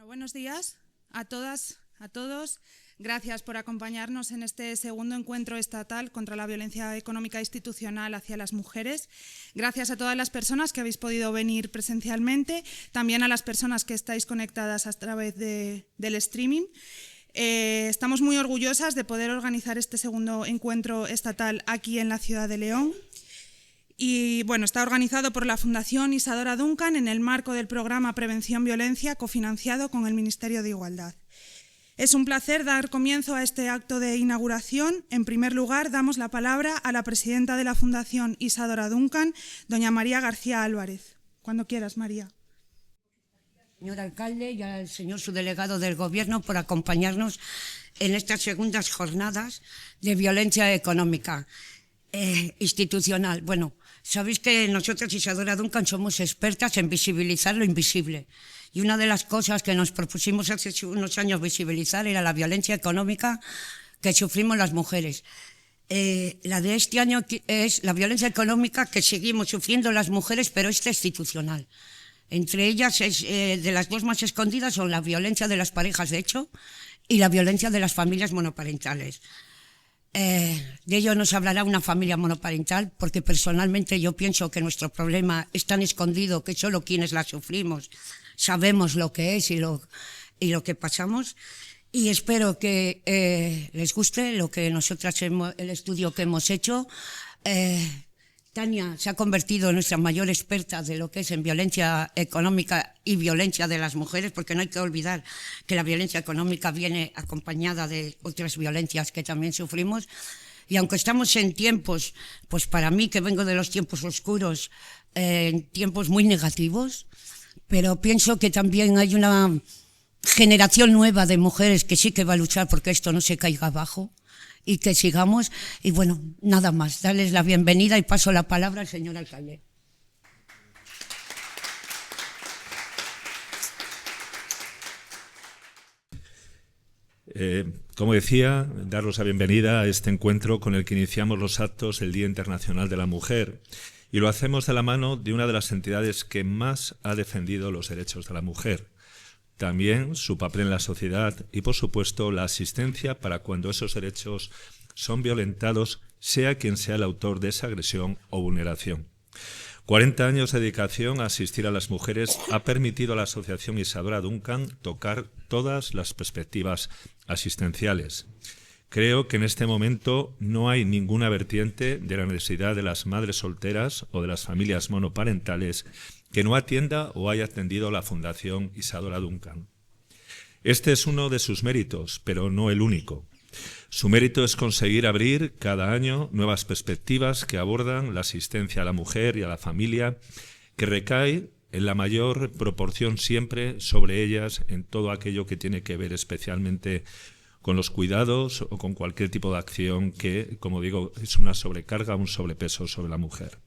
Buenos días a todas, a todos. Gracias por acompañarnos en este segundo encuentro estatal contra la violencia económica e institucional hacia las mujeres. Gracias a todas las personas que habéis podido venir presencialmente, también a las personas que estáis conectadas a través del streaming. Estamos muy orgullosas de poder organizar este segundo encuentro estatal aquí en la ciudad de León. Y bueno, está organizado por la Fundación Isadora Duncan en el marco del programa Prevención Violencia, cofinanciado con el Ministerio de Igualdad. Es un placer dar comienzo a este acto de inauguración. En primer lugar, damos la palabra a la presidenta de la Fundación Isadora Duncan, doña María García Álvarez. Cuando quieras, María. Señor alcalde y al señor subdelegado del Gobierno por acompañarnos en estas segundas jornadas de violencia económica institucional. Bueno, sabéis que nosotros, Isadora Duncan, somos expertas en visibilizar lo invisible. Y una de las cosas que nos propusimos hace unos años visibilizar era la violencia económica que sufrimos las mujeres. La de este año es la violencia económica que seguimos sufriendo las mujeres, pero esta institucional. Entre ellas, de las dos más escondidas, son la violencia de las parejas de hecho y la violencia de las familias monoparentales. De ello nos hablará una familia monoparental, porque personalmente yo pienso que nuestro problema es tan escondido que solo quienes la sufrimos sabemos lo que es y lo que pasamos. Y espero que les guste lo que nosotras el estudio que hemos hecho. Tania se ha convertido en nuestra mayor experta de lo que es en violencia económica y violencia de las mujeres, porque no hay que olvidar que la violencia económica viene acompañada de otras violencias que también sufrimos. Y aunque estamos en tiempos, pues para mí que vengo de los tiempos oscuros, en tiempos muy negativos, pero pienso que también hay una generación nueva de mujeres que sí que va a luchar porque esto no se caiga abajo. Y que sigamos, y bueno, nada más, darles la bienvenida y paso la palabra al señor alcalde. Como decía, daros la bienvenida a este encuentro con el que iniciamos los actos del Día Internacional de la Mujer, y lo hacemos de la mano de una de las entidades que más ha defendido los derechos de la mujer. También su papel en la sociedad y, por supuesto, la asistencia para cuando esos derechos son violentados, sea quien sea el autor de esa agresión o vulneración. 40 años de dedicación a asistir a las mujeres ha permitido a la Asociación Isadora Duncan tocar todas las perspectivas asistenciales. Creo que en este momento no hay ninguna vertiente de la necesidad de las madres solteras o de las familias monoparentales que no atienda o haya atendido la Fundación Isadora Duncan. Este es uno de sus méritos, pero no el único. Su mérito es conseguir abrir cada año nuevas perspectivas que abordan la asistencia a la mujer y a la familia, que recae en la mayor proporción siempre sobre ellas en todo aquello que tiene que ver especialmente con los cuidados o con cualquier tipo de acción que, como digo, es una sobrecarga, un sobrepeso sobre la mujer.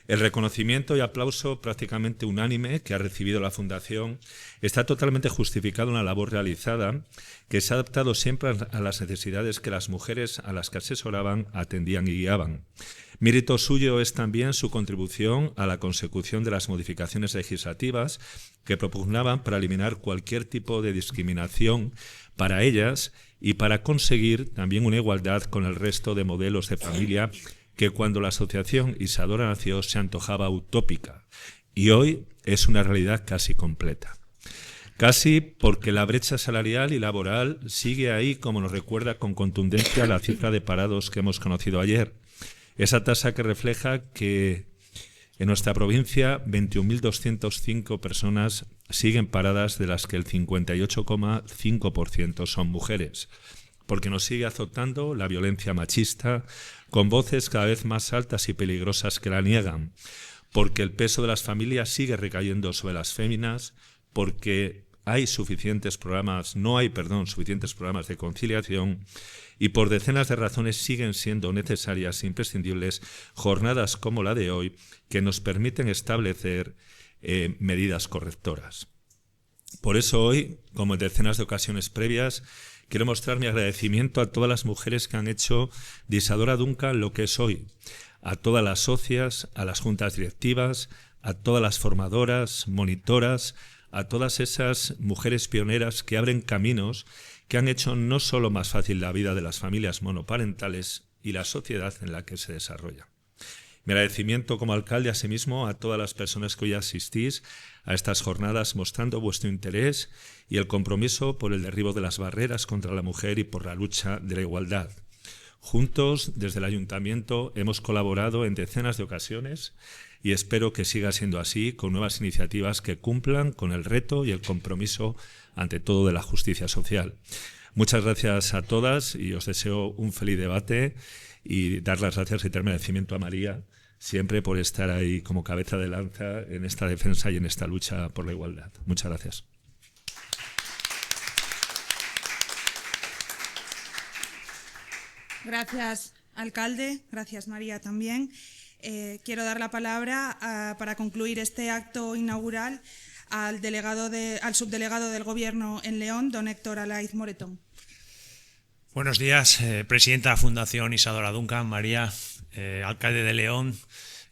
El reconocimiento y aplauso prácticamente unánime que ha recibido la Fundación está totalmente justificado en la labor realizada, que se ha adaptado siempre a las necesidades que las mujeres a las que asesoraban, atendían y guiaban. Mérito suyo es también su contribución a la consecución de las modificaciones legislativas que propugnaban para eliminar cualquier tipo de discriminación para ellas y para conseguir también una igualdad con el resto de modelos de familia que cuando la Asociación Isadora nació se antojaba utópica y hoy es una realidad casi completa. Casi porque la brecha salarial y laboral sigue ahí, como nos recuerda con contundencia la cifra de parados que hemos conocido ayer. Esa tasa que refleja que en nuestra provincia 21.205 personas siguen paradas, de las que el 58,5% son mujeres, porque nos sigue azotando la violencia machista con voces cada vez más altas y peligrosas que la niegan, porque el peso de las familias sigue recayendo sobre las féminas, porque no hay suficientes programas de conciliación, y por decenas de razones siguen siendo necesarias e imprescindibles jornadas como la de hoy que nos permiten establecer medidas correctoras. Por eso hoy, como en decenas de ocasiones previas, quiero mostrar mi agradecimiento a todas las mujeres que han hecho de Isadora Duncan lo que es hoy, a todas las socias, a las juntas directivas, a todas las formadoras, monitoras, a todas esas mujeres pioneras que abren caminos que han hecho no solo más fácil la vida de las familias monoparentales y la sociedad en la que se desarrolla. Mi agradecimiento como alcalde asimismo a todas las personas que hoy asistís a estas jornadas mostrando vuestro interés y el compromiso por el derribo de las barreras contra la mujer y por la lucha de la igualdad. Juntos, desde el Ayuntamiento, hemos colaborado en decenas de ocasiones y espero que siga siendo así con nuevas iniciativas que cumplan con el reto y el compromiso ante todo de la justicia social. Muchas gracias a todas y os deseo un feliz debate y dar las gracias y darme agradecimiento a María siempre por estar ahí como cabeza de lanza en esta defensa y en esta lucha por la igualdad. Muchas gracias. Gracias, alcalde. Gracias, María, también. Quiero dar la palabra para concluir este acto inaugural al subdelegado del Gobierno en León, don Héctor Alaiz Moretón. Buenos días, presidenta de la Fundación Isadora Duncan, María, alcalde de León,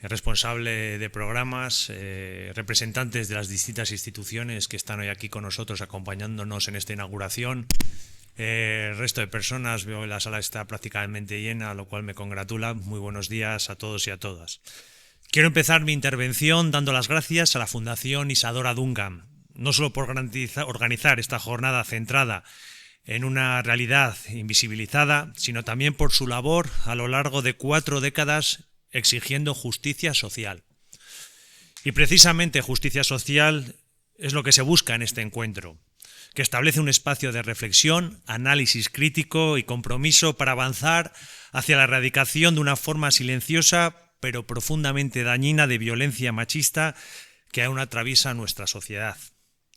responsable de programas, representantes de las distintas instituciones que están hoy aquí con nosotros acompañándonos en esta inauguración. El resto de personas, veo que la sala está prácticamente llena, lo cual me congratula. Muy buenos días a todos y a todas. Quiero empezar mi intervención dando las gracias a la Fundación Isadora Duncan, no solo por organizar esta jornada centrada en una realidad invisibilizada, sino también por su labor a lo largo de 4 décadas exigiendo justicia social. Y precisamente justicia social es lo que se busca en este encuentro, que establece un espacio de reflexión, análisis crítico y compromiso para avanzar hacia la erradicación de una forma silenciosa pero profundamente dañina de violencia machista que aún atraviesa nuestra sociedad,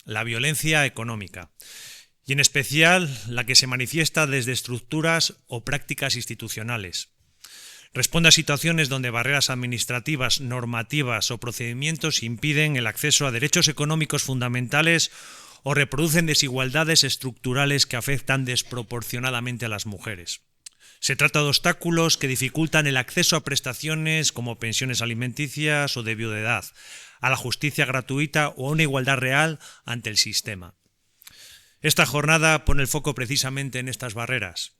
la violencia económica, y en especial la que se manifiesta desde estructuras o prácticas institucionales. Responde a situaciones donde barreras administrativas, normativas o procedimientos impiden el acceso a derechos económicos fundamentales o reproducen desigualdades estructurales que afectan desproporcionadamente a las mujeres. Se trata de obstáculos que dificultan el acceso a prestaciones como pensiones alimenticias o de viudedad, a la justicia gratuita o a una igualdad real ante el sistema. Esta jornada pone el foco precisamente en estas barreras,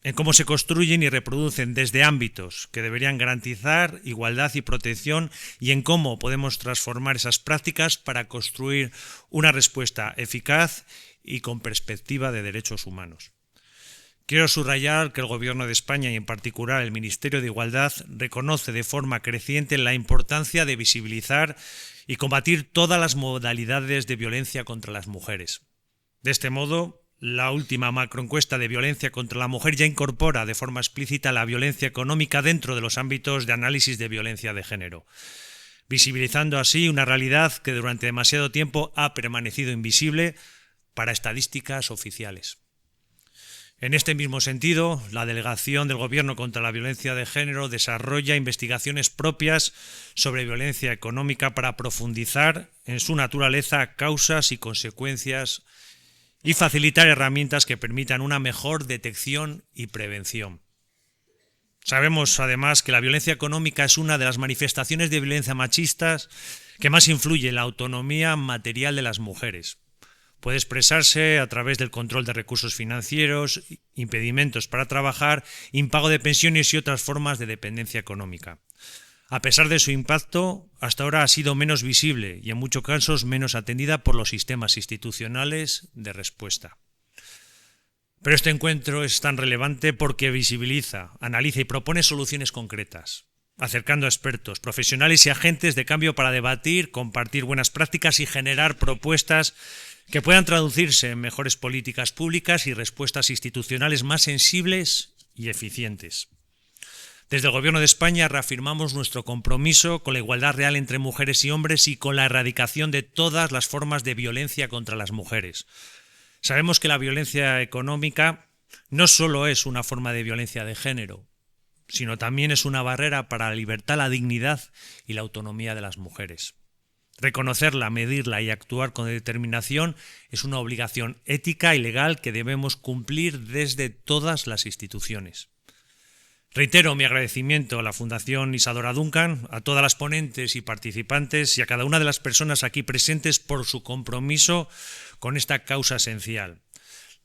en cómo se construyen y reproducen desde ámbitos que deberían garantizar igualdad y protección y en cómo podemos transformar esas prácticas para construir una respuesta eficaz y con perspectiva de derechos humanos. Quiero subrayar que el Gobierno de España y en particular el Ministerio de Igualdad reconoce de forma creciente la importancia de visibilizar y combatir todas las modalidades de violencia contra las mujeres. De este modo, la última macroencuesta de violencia contra la mujer ya incorpora de forma explícita la violencia económica dentro de los ámbitos de análisis de violencia de género, visibilizando así una realidad que durante demasiado tiempo ha permanecido invisible para estadísticas oficiales. En este mismo sentido, la Delegación del Gobierno contra la Violencia de Género desarrolla investigaciones propias sobre violencia económica para profundizar en su naturaleza, causas y consecuencias y facilitar herramientas que permitan una mejor detección y prevención. Sabemos, además, que la violencia económica es una de las manifestaciones de violencia machistas que más influye en la autonomía material de las mujeres. Puede expresarse a través del control de recursos financieros, impedimentos para trabajar, impago de pensiones y otras formas de dependencia económica. A pesar de su impacto, hasta ahora ha sido menos visible y en muchos casos menos atendida por los sistemas institucionales de respuesta. Pero este encuentro es tan relevante porque visibiliza, analiza y propone soluciones concretas, acercando a expertos, profesionales y agentes de cambio para debatir, compartir buenas prácticas y generar propuestas que puedan traducirse en mejores políticas públicas y respuestas institucionales más sensibles y eficientes. Desde el Gobierno de España reafirmamos nuestro compromiso con la igualdad real entre mujeres y hombres y con la erradicación de todas las formas de violencia contra las mujeres. Sabemos que la violencia económica no solo es una forma de violencia de género, sino también es una barrera para la libertad, la dignidad y la autonomía de las mujeres. Reconocerla, medirla y actuar con determinación es una obligación ética y legal que debemos cumplir desde todas las instituciones. Reitero mi agradecimiento a la Fundación Isadora Duncan, a todas las ponentes y participantes y a cada una de las personas aquí presentes por su compromiso con esta causa esencial.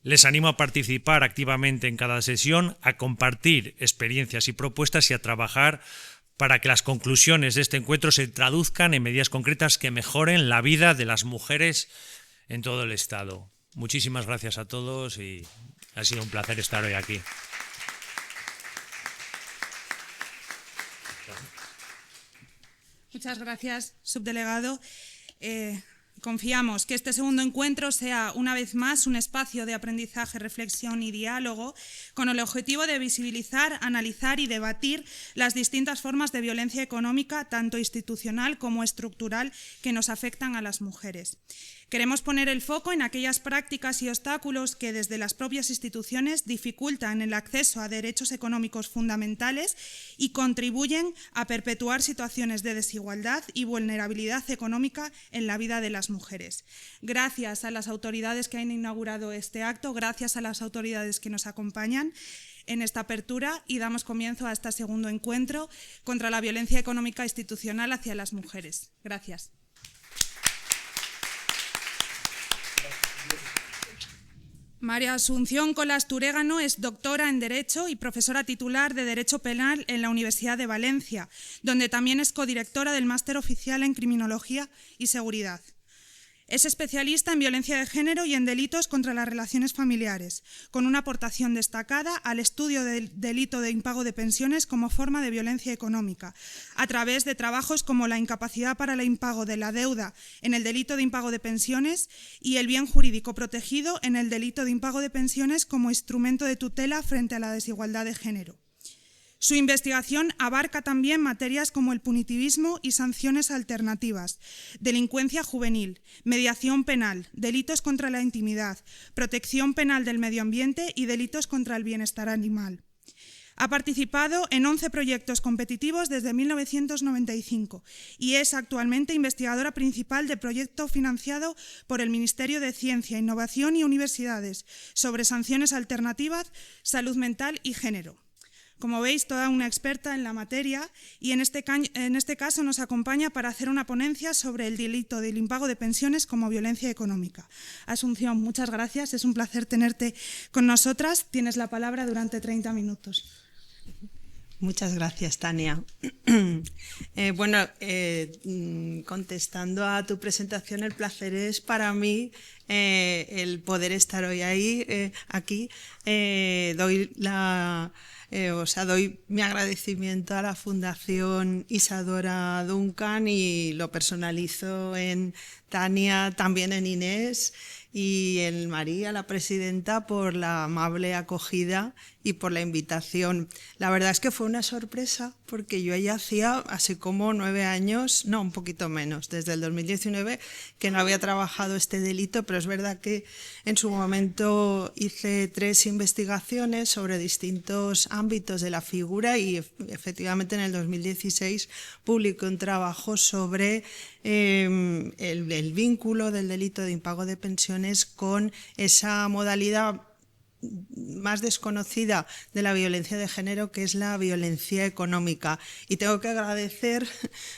Les animo a participar activamente en cada sesión, a compartir experiencias y propuestas y a trabajar para que las conclusiones de este encuentro se traduzcan en medidas concretas que mejoren la vida de las mujeres en todo el Estado. Muchísimas gracias a todos y ha sido un placer estar hoy aquí. Muchas gracias, subdelegado. Confiamos que este segundo encuentro sea una vez más un espacio de aprendizaje, reflexión y diálogo con el objetivo de visibilizar, analizar y debatir las distintas formas de violencia económica, tanto institucional como estructural, que nos afectan a las mujeres. Queremos poner el foco en aquellas prácticas y obstáculos que desde las propias instituciones dificultan el acceso a derechos económicos fundamentales y contribuyen a perpetuar situaciones de desigualdad y vulnerabilidad económica en la vida de las mujeres. Gracias a las autoridades que han inaugurado este acto, gracias a las autoridades que nos acompañan en esta apertura, y damos comienzo a este segundo encuentro contra la violencia económica institucional hacia las mujeres. Gracias. María Asunción Colas Turégano es doctora en Derecho y profesora titular de Derecho Penal en la Universidad de Valencia, donde también es codirectora del Máster Oficial en Criminología y Seguridad. Es especialista en violencia de género y en delitos contra las relaciones familiares, con una aportación destacada al estudio del delito de impago de pensiones como forma de violencia económica, a través de trabajos como la incapacidad para el impago de la deuda en el delito de impago de pensiones y el bien jurídico protegido en el delito de impago de pensiones como instrumento de tutela frente a la desigualdad de género. Su investigación abarca también materias como el punitivismo y sanciones alternativas, delincuencia juvenil, mediación penal, delitos contra la intimidad, protección penal del medio ambiente y delitos contra el bienestar animal. Ha participado en 11 proyectos competitivos desde 1995 y es actualmente investigadora principal de proyecto financiado por el Ministerio de Ciencia, Innovación y Universidades sobre sanciones alternativas, salud mental y género. Como veis, toda una experta en la materia, y en este caso nos acompaña para hacer una ponencia sobre el delito del impago de pensiones como violencia económica. Asunción, muchas gracias, es un placer tenerte con nosotras. Tienes la palabra durante 30 minutos. Muchas gracias, Tania. Contestando a tu presentación, el placer es para mí el poder estar hoy aquí. Doy mi agradecimiento a la Fundación Isadora Duncan y lo personalizo en Tania, también en Inés y en María, la presidenta, por la amable acogida y por la invitación. La verdad es que fue una sorpresa porque yo ya hacía así como 9 años, no, un poquito menos, desde el 2019 que no había trabajado este delito, pero es verdad que en su momento hice 3 investigaciones sobre distintos ámbitos de la figura y efectivamente en el 2016 publiqué un trabajo sobre el vínculo del delito de impago de pensiones con esa modalidad más desconocida de la violencia de género, que es la violencia económica. Y tengo que agradecer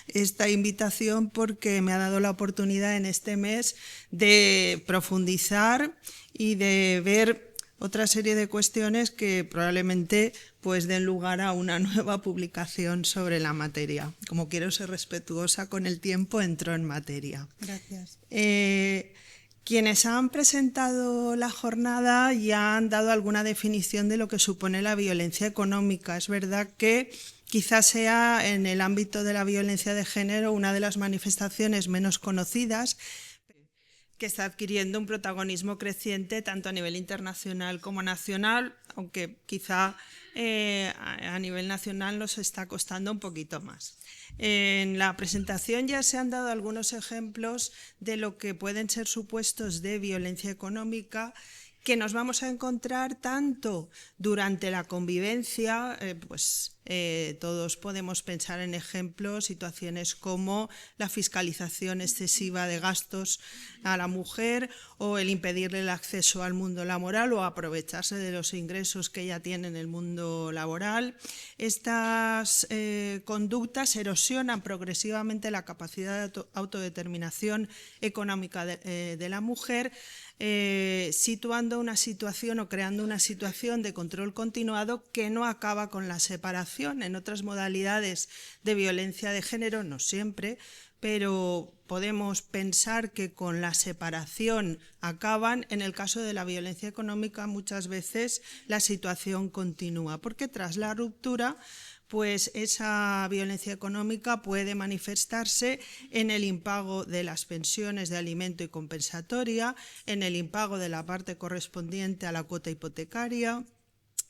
esta invitación porque me ha dado la oportunidad en este mes de profundizar y de ver otra serie de cuestiones que probablemente pues den lugar a una nueva publicación sobre la materia. Como quiero ser respetuosa con el tiempo, entro en materia. Gracias. Quienes han presentado la jornada ya han dado alguna definición de lo que supone la violencia económica. Es verdad que quizás sea en el ámbito de la violencia de género una de las manifestaciones menos conocidas, que está adquiriendo un protagonismo creciente tanto a nivel internacional como nacional, aunque quizá a nivel nacional nos está costando un poquito más. En la presentación ya se han dado algunos ejemplos de lo que pueden ser supuestos de violencia económica que nos vamos a encontrar tanto durante la convivencia Todos podemos pensar en ejemplos, situaciones como la fiscalización excesiva de gastos a la mujer o el impedirle el acceso al mundo laboral o aprovecharse de los ingresos que ella tiene en el mundo laboral. Estas conductas erosionan progresivamente la capacidad de autodeterminación económica de la mujer, situando una situación o creando una situación de control continuado que no acaba con la separación. En otras modalidades de violencia de género, no siempre, pero podemos pensar que con la separación acaban. En el caso de la violencia económica, muchas veces la situación continúa, porque tras la ruptura, pues esa violencia económica puede manifestarse en el impago de las pensiones de alimento y compensatoria, en el impago de la parte correspondiente a la cuota hipotecaria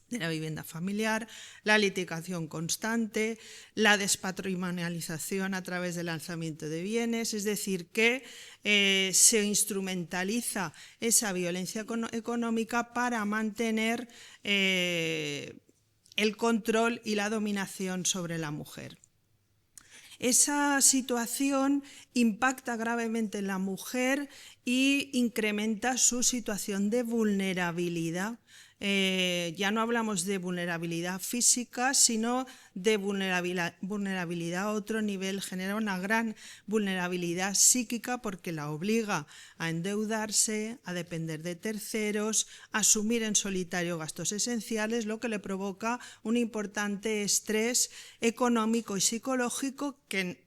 de la vivienda familiar, la litigación constante, la despatrimonialización a través del lanzamiento de bienes, es decir, que se instrumentaliza esa violencia económica para mantener el control y la dominación sobre la mujer. Esa situación impacta gravemente en la mujer y incrementa su situación de vulnerabilidad. Ya no hablamos de vulnerabilidad física, sino de vulnerabilidad a otro nivel. Genera una gran vulnerabilidad psíquica porque la obliga a endeudarse, a depender de terceros, a asumir en solitario gastos esenciales, lo que le provoca un importante estrés económico y psicológico que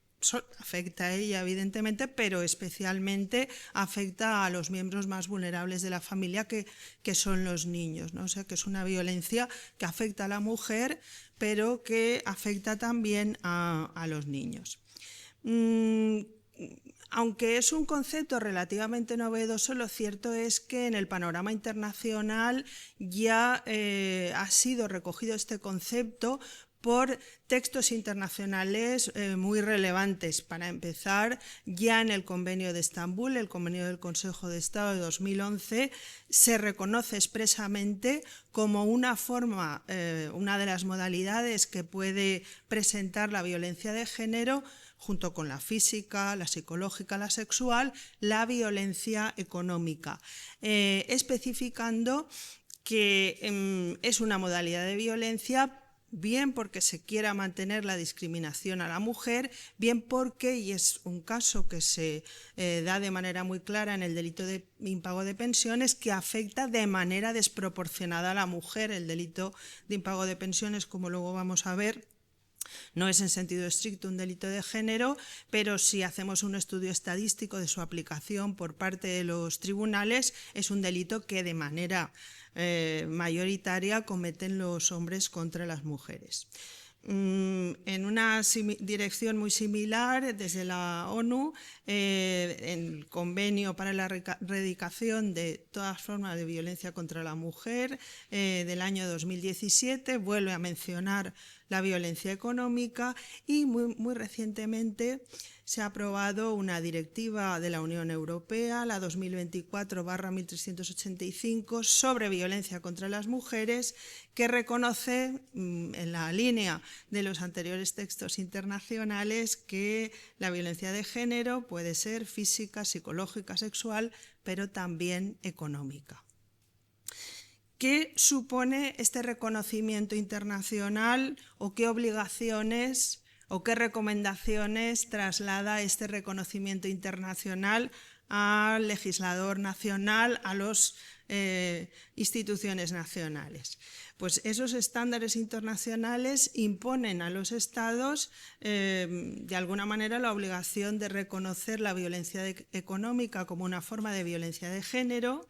afecta a ella, evidentemente, pero especialmente afecta a los miembros más vulnerables de la familia, que son los niños, ¿no? O sea, que es una violencia que afecta a la mujer, pero que afecta también a los niños. Aunque es un concepto relativamente novedoso, lo cierto es que en el panorama internacional ya ha sido recogido este concepto por textos internacionales muy relevantes. Para empezar, ya en el Convenio de Estambul, el Convenio del Consejo de Estado de 2011, se reconoce expresamente como una forma, una de las modalidades que puede presentar la violencia de género, junto con la física, la psicológica, la sexual, la violencia económica, especificando que es una modalidad de violencia bien porque se quiera mantener la discriminación a la mujer, bien porque, y es un caso que se da de manera muy clara en el delito de impago de pensiones, que afecta de manera desproporcionada a la mujer. El delito de impago de pensiones, como luego vamos a ver, no es en sentido estricto un delito de género, pero si hacemos un estudio estadístico de su aplicación por parte de los tribunales, es un delito que de manera mayoritaria cometen los hombres contra las mujeres. En una dirección muy similar, desde la ONU, el Convenio para la Erradicación de todas formas de violencia contra la mujer del año 2017 vuelve a mencionar la violencia económica y muy recientemente se ha aprobado una directiva de la Unión Europea, la 2024/1385, sobre violencia contra las mujeres, que reconoce, en la línea de los anteriores textos internacionales, que la violencia de género puede ser física, psicológica, sexual, pero también económica. ¿Qué supone este reconocimiento internacional o qué obligaciones o qué recomendaciones traslada este reconocimiento internacional al legislador nacional, a las instituciones nacionales? Pues esos estándares internacionales imponen a los Estados, de alguna manera, la obligación de reconocer la violencia económica como una forma de violencia de género,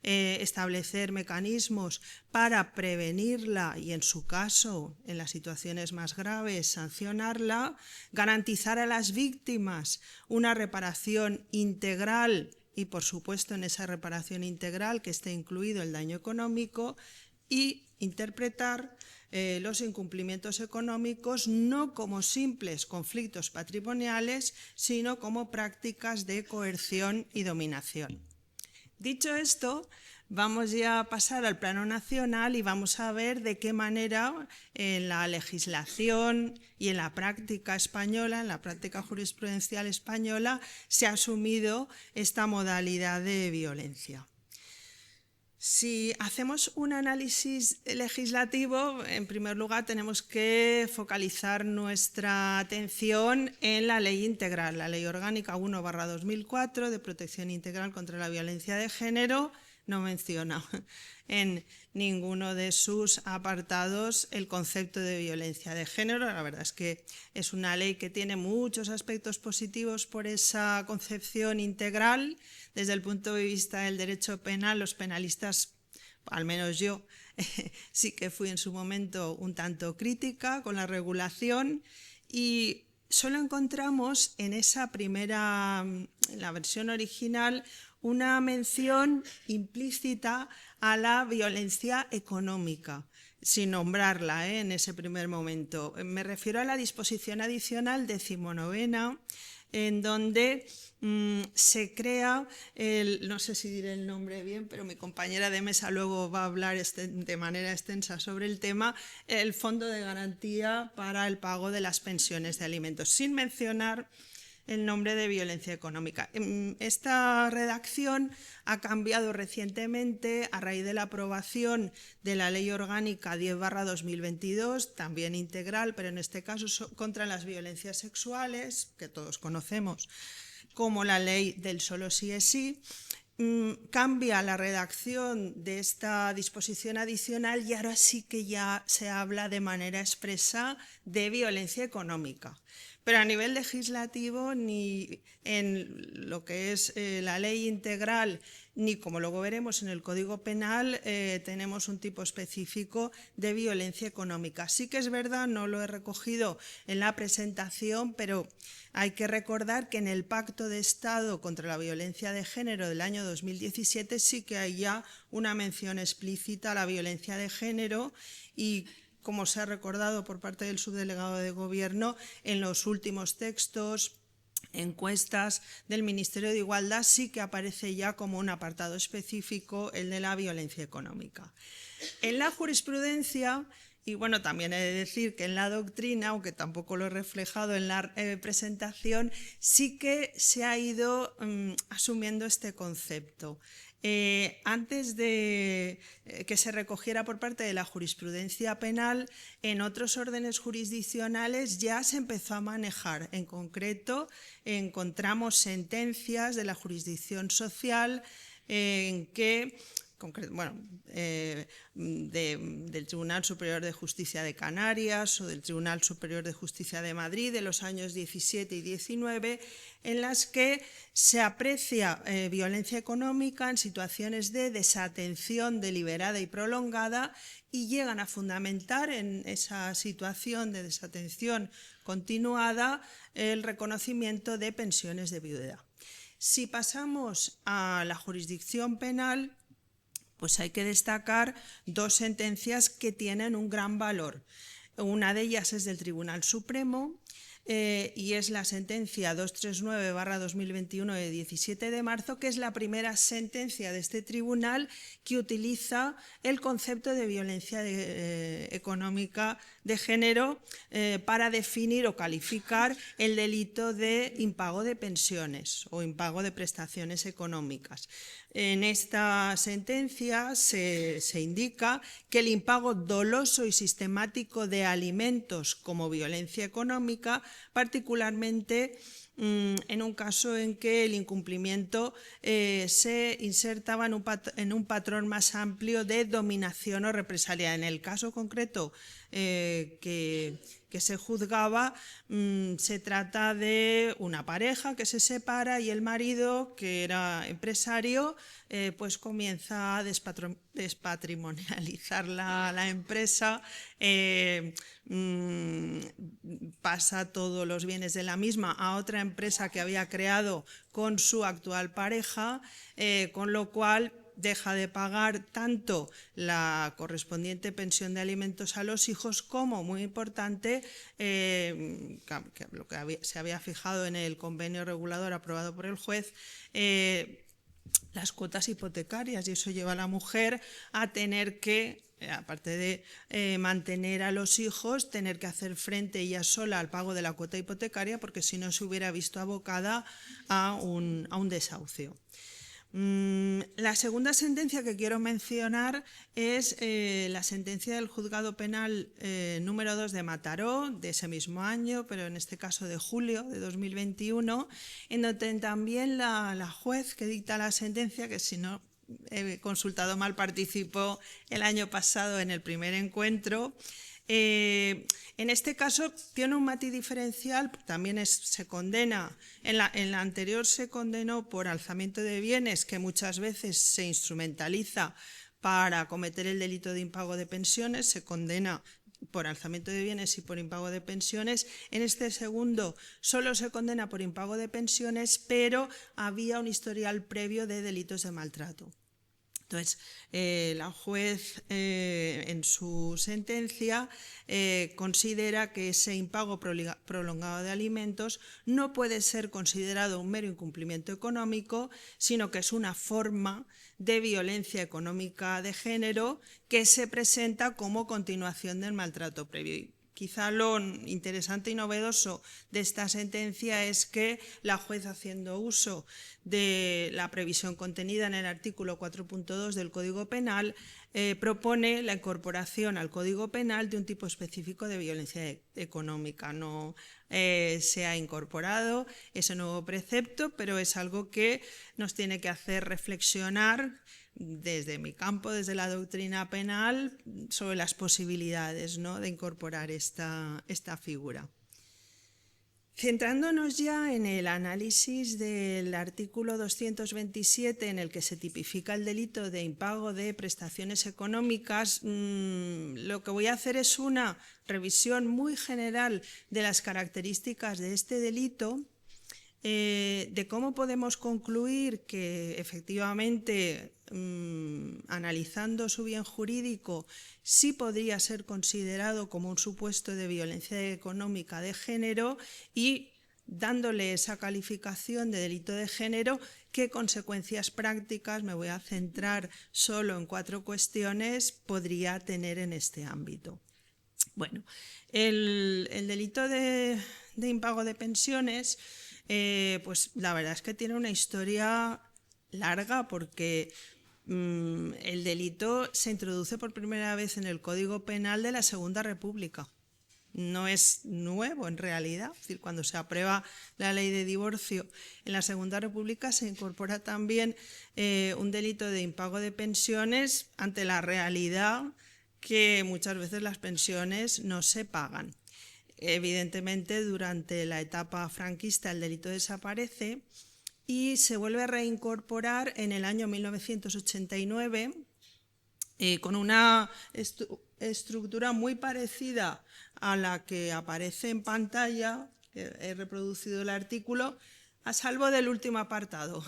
establecer mecanismos para prevenirla y, en su caso, en las situaciones más graves, sancionarla, garantizar a las víctimas una reparación integral y, por supuesto, en esa reparación integral que esté incluido el daño económico, y interpretar los incumplimientos económicos no como simples conflictos patrimoniales, sino como prácticas de coerción y dominación. Dicho esto, vamos ya a pasar al plano nacional y vamos a ver de qué manera en la legislación y en la práctica española, en la práctica jurisprudencial española, se ha asumido esta modalidad de violencia. Si hacemos un análisis legislativo, en primer lugar tenemos que focalizar nuestra atención en la ley integral, la Ley Orgánica 1/2004 de Protección Integral contra la Violencia de Género. No menciona en ninguno de sus apartados el concepto de violencia de género. La verdad es que es una ley que tiene muchos aspectos positivos por esa concepción integral. Desde el punto de vista del derecho penal, los penalistas, al menos yo, sí que fui en su momento un tanto crítica con la regulación, y solo encontramos en esa primera, en la versión original, una mención implícita a la violencia económica, sin nombrarla en ese primer momento. Me refiero a la disposición adicional 19ª, en donde se crea, no sé si diré el nombre bien, pero mi compañera de mesa luego va a hablar de manera extensa sobre el tema, el Fondo de Garantía para el Pago de las Pensiones de Alimentos, sin mencionar el nombre de violencia económica. Esta redacción ha cambiado recientemente a raíz de la aprobación de la Ley Orgánica 10/2022, también integral, pero en este caso contra las violencias sexuales, que todos conocemos como la ley del solo sí es sí. Cambia la redacción de esta disposición adicional y ahora sí que ya se habla de manera expresa de violencia económica. Pero a nivel legislativo, ni en lo que es la ley integral, ni como luego veremos en el Código Penal, tenemos un tipo específico de violencia económica. Sí que es verdad, no lo he recogido en la presentación, pero hay que recordar que en el Pacto de Estado contra la Violencia de Género del año 2017 sí que hay ya una mención explícita a la violencia de género, y como se ha recordado por parte del subdelegado de Gobierno, en los últimos textos, encuestas del Ministerio de Igualdad, sí que aparece ya como un apartado específico el de la violencia económica. En la jurisprudencia, y bueno, también he de decir que en la doctrina, aunque tampoco lo he reflejado en la presentación, sí que se ha ido asumiendo este concepto. Antes de que se recogiera por parte de la jurisprudencia penal, en otros órdenes jurisdiccionales ya se empezó a manejar. En concreto, encontramos sentencias de la jurisdicción social en que, del Tribunal Superior de Justicia de Canarias o del Tribunal Superior de Justicia de Madrid de los años 17 y 19, en las que se aprecia violencia económica en situaciones de desatención deliberada y prolongada, y llegan a fundamentar en esa situación de desatención continuada el reconocimiento de pensiones de viudedad. Si pasamos a la jurisdicción penal, pues hay que destacar dos sentencias que tienen un gran valor. Una de ellas es del Tribunal Supremo y es la sentencia 239/2021 de 17 de marzo, que es la primera sentencia de este tribunal que utiliza el concepto de violencia económica de género para definir o calificar el delito de impago de pensiones o impago de prestaciones económicas. En esta sentencia se indica que el impago doloso y sistemático de alimentos como violencia económica, particularmente en un caso en que el incumplimiento se insertaba en un patrón más amplio de dominación o represalia. En el caso concreto que se juzgaba, se trata de una pareja que se separa y el marido, que era empresario, pues comienza a despatrimonializar la empresa, pasa todos los bienes de la misma a otra empresa que había creado con su actual pareja, con lo cual deja de pagar tanto la correspondiente pensión de alimentos a los hijos como, muy importante, lo que se había fijado en el convenio regulador aprobado por el juez, las cuotas hipotecarias, y eso lleva a la mujer a tener que, aparte de mantener a los hijos, tener que hacer frente ella sola al pago de la cuota hipotecaria, porque si no se hubiera visto abocada a un desahucio. La segunda sentencia que quiero mencionar es la sentencia del Juzgado Penal número 2 de Mataró, de ese mismo año, pero en este caso de julio de 2021, en donde también la juez que dicta la sentencia, que si no he consultado mal, participó el año pasado en el primer encuentro. En este caso tiene un matiz diferencial, también se condena, en la anterior se condenó por alzamiento de bienes, que muchas veces se instrumentaliza para cometer el delito de impago de pensiones, se condena por alzamiento de bienes y por impago de pensiones. En este segundo solo se condena por impago de pensiones, pero había un historial previo de delitos de maltrato. Entonces, la juez en su sentencia considera que ese impago prolongado de alimentos no puede ser considerado un mero incumplimiento económico, sino que es una forma de violencia económica de género que se presenta como continuación del maltrato previo. Quizá lo interesante y novedoso de esta sentencia es que la juez, haciendo uso de la previsión contenida en el artículo 4.2 del Código Penal, propone la incorporación al Código Penal de un tipo específico de violencia económica. No se ha incorporado ese nuevo precepto, pero es algo que nos tiene que hacer reflexionar desde mi campo, desde la doctrina penal, sobre las posibilidades, ¿no?, de incorporar esta figura. Centrándonos ya en el análisis del artículo 227, en el que se tipifica el delito de impago de prestaciones económicas, lo que voy a hacer es una revisión muy general de las características de este delito, de cómo podemos concluir que efectivamente, analizando su bien jurídico, sí podría ser considerado como un supuesto de violencia económica de género, y dándole esa calificación de delito de género, qué consecuencias prácticas, me voy a centrar solo en 4 cuestiones, podría tener en este ámbito. Bueno, el delito de impago de pensiones, pues la verdad es que tiene una historia larga, porque el delito se introduce por primera vez en el Código Penal de la Segunda República. No es nuevo en realidad, es decir, cuando se aprueba la ley de divorcio en la Segunda República se incorpora también un delito de impago de pensiones, ante la realidad que muchas veces las pensiones no se pagan. Evidentemente, durante la etapa franquista el delito desaparece y se vuelve a reincorporar en el año 1989 con una estructura muy parecida a la que aparece en pantalla. He reproducido el artículo, a salvo del último apartado.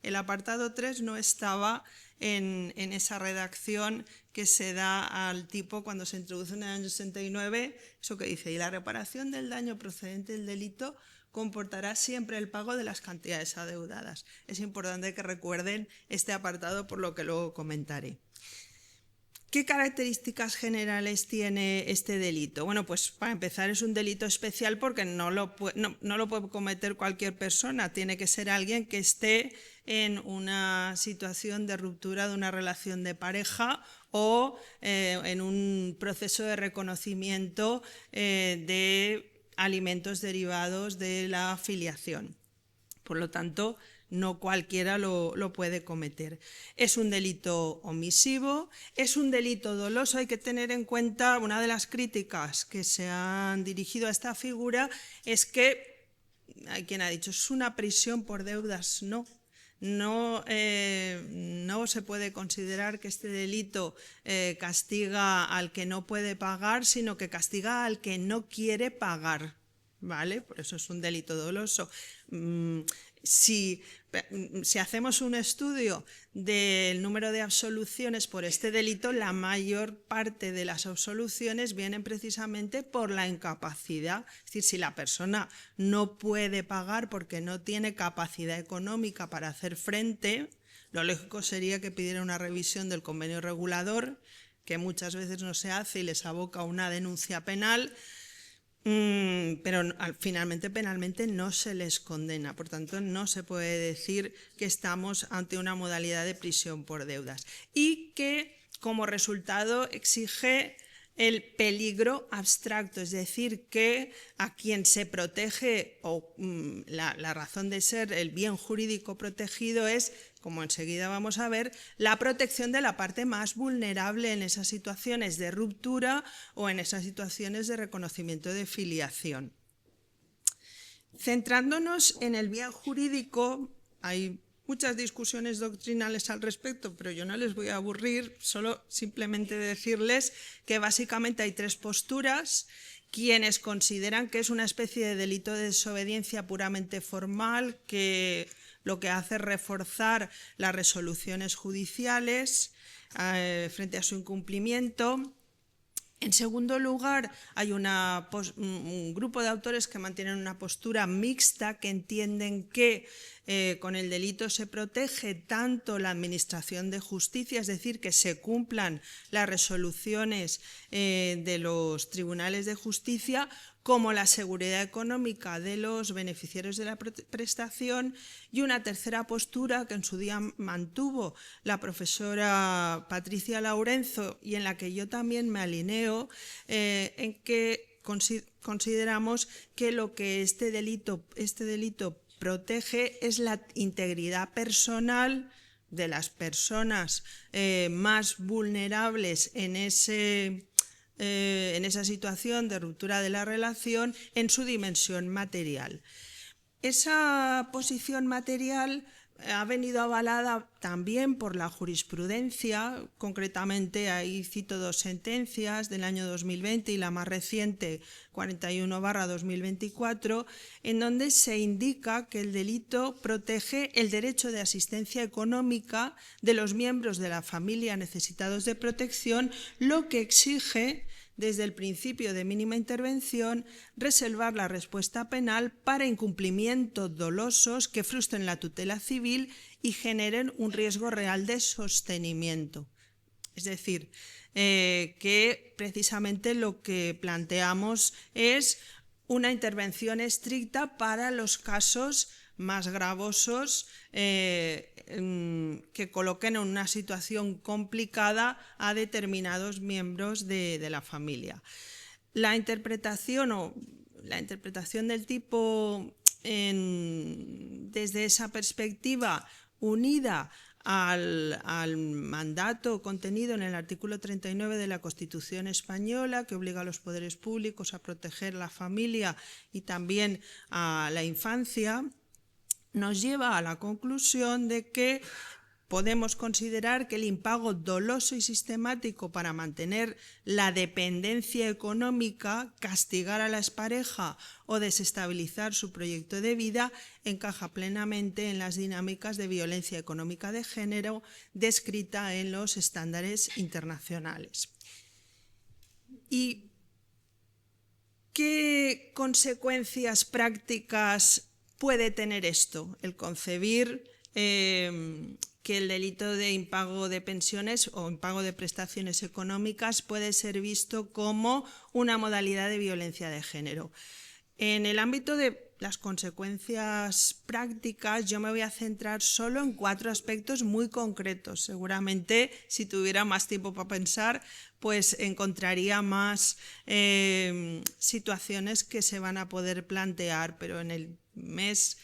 El apartado 3 no estaba en esa redacción que se da al tipo cuando se introduce en el año 69, eso que dice: y la reparación del daño procedente del delito comportará siempre el pago de las cantidades adeudadas. Es importante que recuerden este apartado, por lo que luego comentaré. ¿Qué características generales tiene este delito? Bueno, pues para empezar es un delito especial porque no lo puede cometer cualquier persona. Tiene que ser alguien que esté en una situación de ruptura de una relación de pareja o en un proceso de reconocimiento de alimentos derivados de la filiación. Por lo tanto, no cualquiera lo puede cometer. Es un delito omisivo, es un delito doloso. Hay que tener en cuenta, una de las críticas que se han dirigido a esta figura es que hay quien ha dicho: es una prisión por deudas. No se puede considerar que este delito castiga al que no puede pagar, sino que castiga al que no quiere pagar, ¿vale? Por eso es un delito doloso. Si hacemos un estudio del número de absoluciones por este delito, la mayor parte de las absoluciones vienen precisamente por la incapacidad. Es decir, si la persona no puede pagar porque no tiene capacidad económica para hacer frente, Lo lógico sería que pidieran una revisión del convenio regulador, que muchas veces no se hace y les aboca a una denuncia penal, pero finalmente penalmente no se les condena. Por tanto, no se puede decir que estamos ante una modalidad de prisión por deudas y que como resultado exige el peligro abstracto, es decir, que a quien se protege o la razón de ser, el bien jurídico protegido es, como enseguida vamos a ver, la protección de la parte más vulnerable en esas situaciones de ruptura o en esas situaciones de reconocimiento de filiación. Centrándonos en el bien jurídico, hay muchas discusiones doctrinales al respecto, pero yo no les voy a aburrir, solo simplemente decirles que básicamente hay tres posturas. Quienes consideran que es una especie de delito de desobediencia puramente formal, que lo que hace es reforzar las resoluciones judiciales frente a su incumplimiento. En segundo lugar, hay un grupo de autores que mantienen una postura mixta, que entienden que con el delito se protege tanto la administración de justicia, es decir, que se cumplan las resoluciones de los tribunales de justicia, como la seguridad económica de los beneficiarios de la prestación, y una tercera postura que en su día mantuvo la profesora Patricia Laurenzo y en la que yo también me alineo, en que consideramos que lo que este delito protege es la integridad personal de las personas más vulnerables en esa situación de ruptura de la relación en su dimensión material. Esa posición material ha venido avalada también por la jurisprudencia, concretamente ahí cito dos sentencias del año 2020 y la más reciente 41/2024, en donde se indica que el delito protege el derecho de asistencia económica de los miembros de la familia necesitados de protección, lo que exige desde el principio de mínima intervención reservar la respuesta penal para incumplimientos dolosos que frustren la tutela civil y generen un riesgo real de sostenimiento. Es decir, que precisamente lo que planteamos es una intervención estricta para los casos más gravosos que coloquen en una situación complicada a determinados miembros de la familia. La interpretación del tipo desde esa perspectiva, unida al mandato contenido en el artículo 39 de la Constitución española, que obliga a los poderes públicos a proteger la familia y también a la infancia, nos lleva a la conclusión de que podemos considerar que el impago doloso y sistemático para mantener la dependencia económica, castigar a la expareja o desestabilizar su proyecto de vida encaja plenamente en las dinámicas de violencia económica de género descrita en los estándares internacionales. ¿Y qué consecuencias prácticas puede tener esto? El concebir que el delito de impago de pensiones o impago de prestaciones económicas puede ser visto como una modalidad de violencia de género. En el ámbito de las consecuencias prácticas, yo me voy a centrar solo en 4 aspectos muy concretos. Seguramente, si tuviera más tiempo para pensar, pues encontraría más situaciones que se van a poder plantear, pero en el mes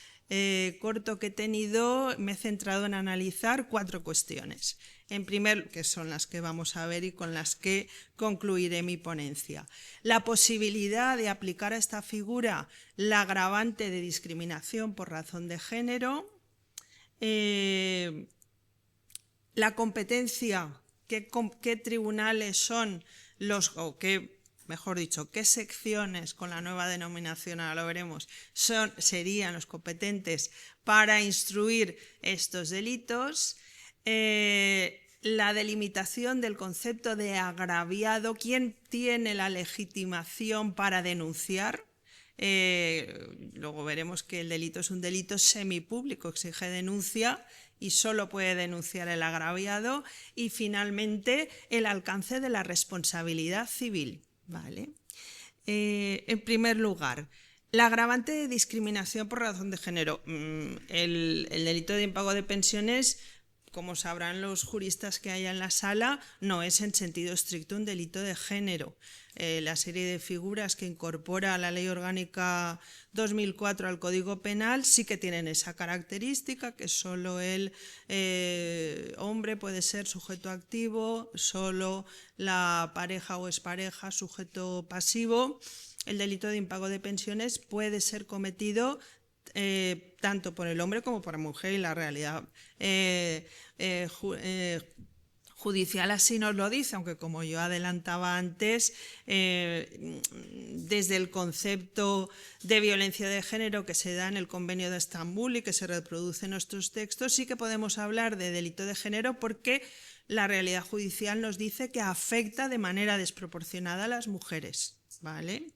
corto que he tenido me he centrado en analizar 4 cuestiones. En primer, que son las que vamos a ver y con las que concluiré mi ponencia. La posibilidad de aplicar a esta figura la agravante de discriminación por razón de género, la competencia, qué tribunales son los, o qué, mejor dicho, qué secciones, con la nueva denominación, ahora lo veremos, serían los competentes para instruir estos delitos. La delimitación del concepto de agraviado, quién tiene la legitimación para denunciar. Luego veremos que el delito es un delito semipúblico, exige denuncia y solo puede denunciar el agraviado. Y finalmente, el alcance de la responsabilidad civil. ¿Vale? En primer lugar, la agravante de discriminación por razón de género. El delito de impago de pensiones, como sabrán los juristas que hay en la sala, no es en sentido estricto un delito de género. La serie de figuras que incorpora la Ley Orgánica 2004 al Código Penal sí que tienen esa característica, que solo el hombre puede ser sujeto activo, solo la pareja o expareja sujeto pasivo. El delito de impago de pensiones puede ser cometido tanto por el hombre como por la mujer, y la realidad judicial así nos lo dice, aunque como yo adelantaba antes, desde el concepto de violencia de género que se da en el Convenio de Estambul y que se reproduce en nuestros textos, sí que podemos hablar de delito de género porque la realidad judicial nos dice que afecta de manera desproporcionada a las mujeres. ¿Vale?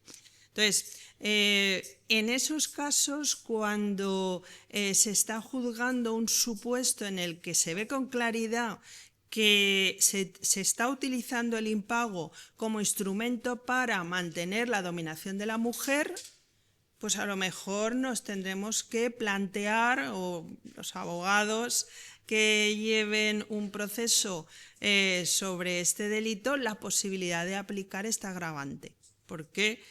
Entonces, en esos casos, cuando se está juzgando un supuesto en el que se ve con claridad que se está utilizando el impago como instrumento para mantener la dominación de la mujer, pues a lo mejor nos tendremos que plantear, o los abogados que lleven un proceso sobre este delito, la posibilidad de aplicar esta agravante. Porque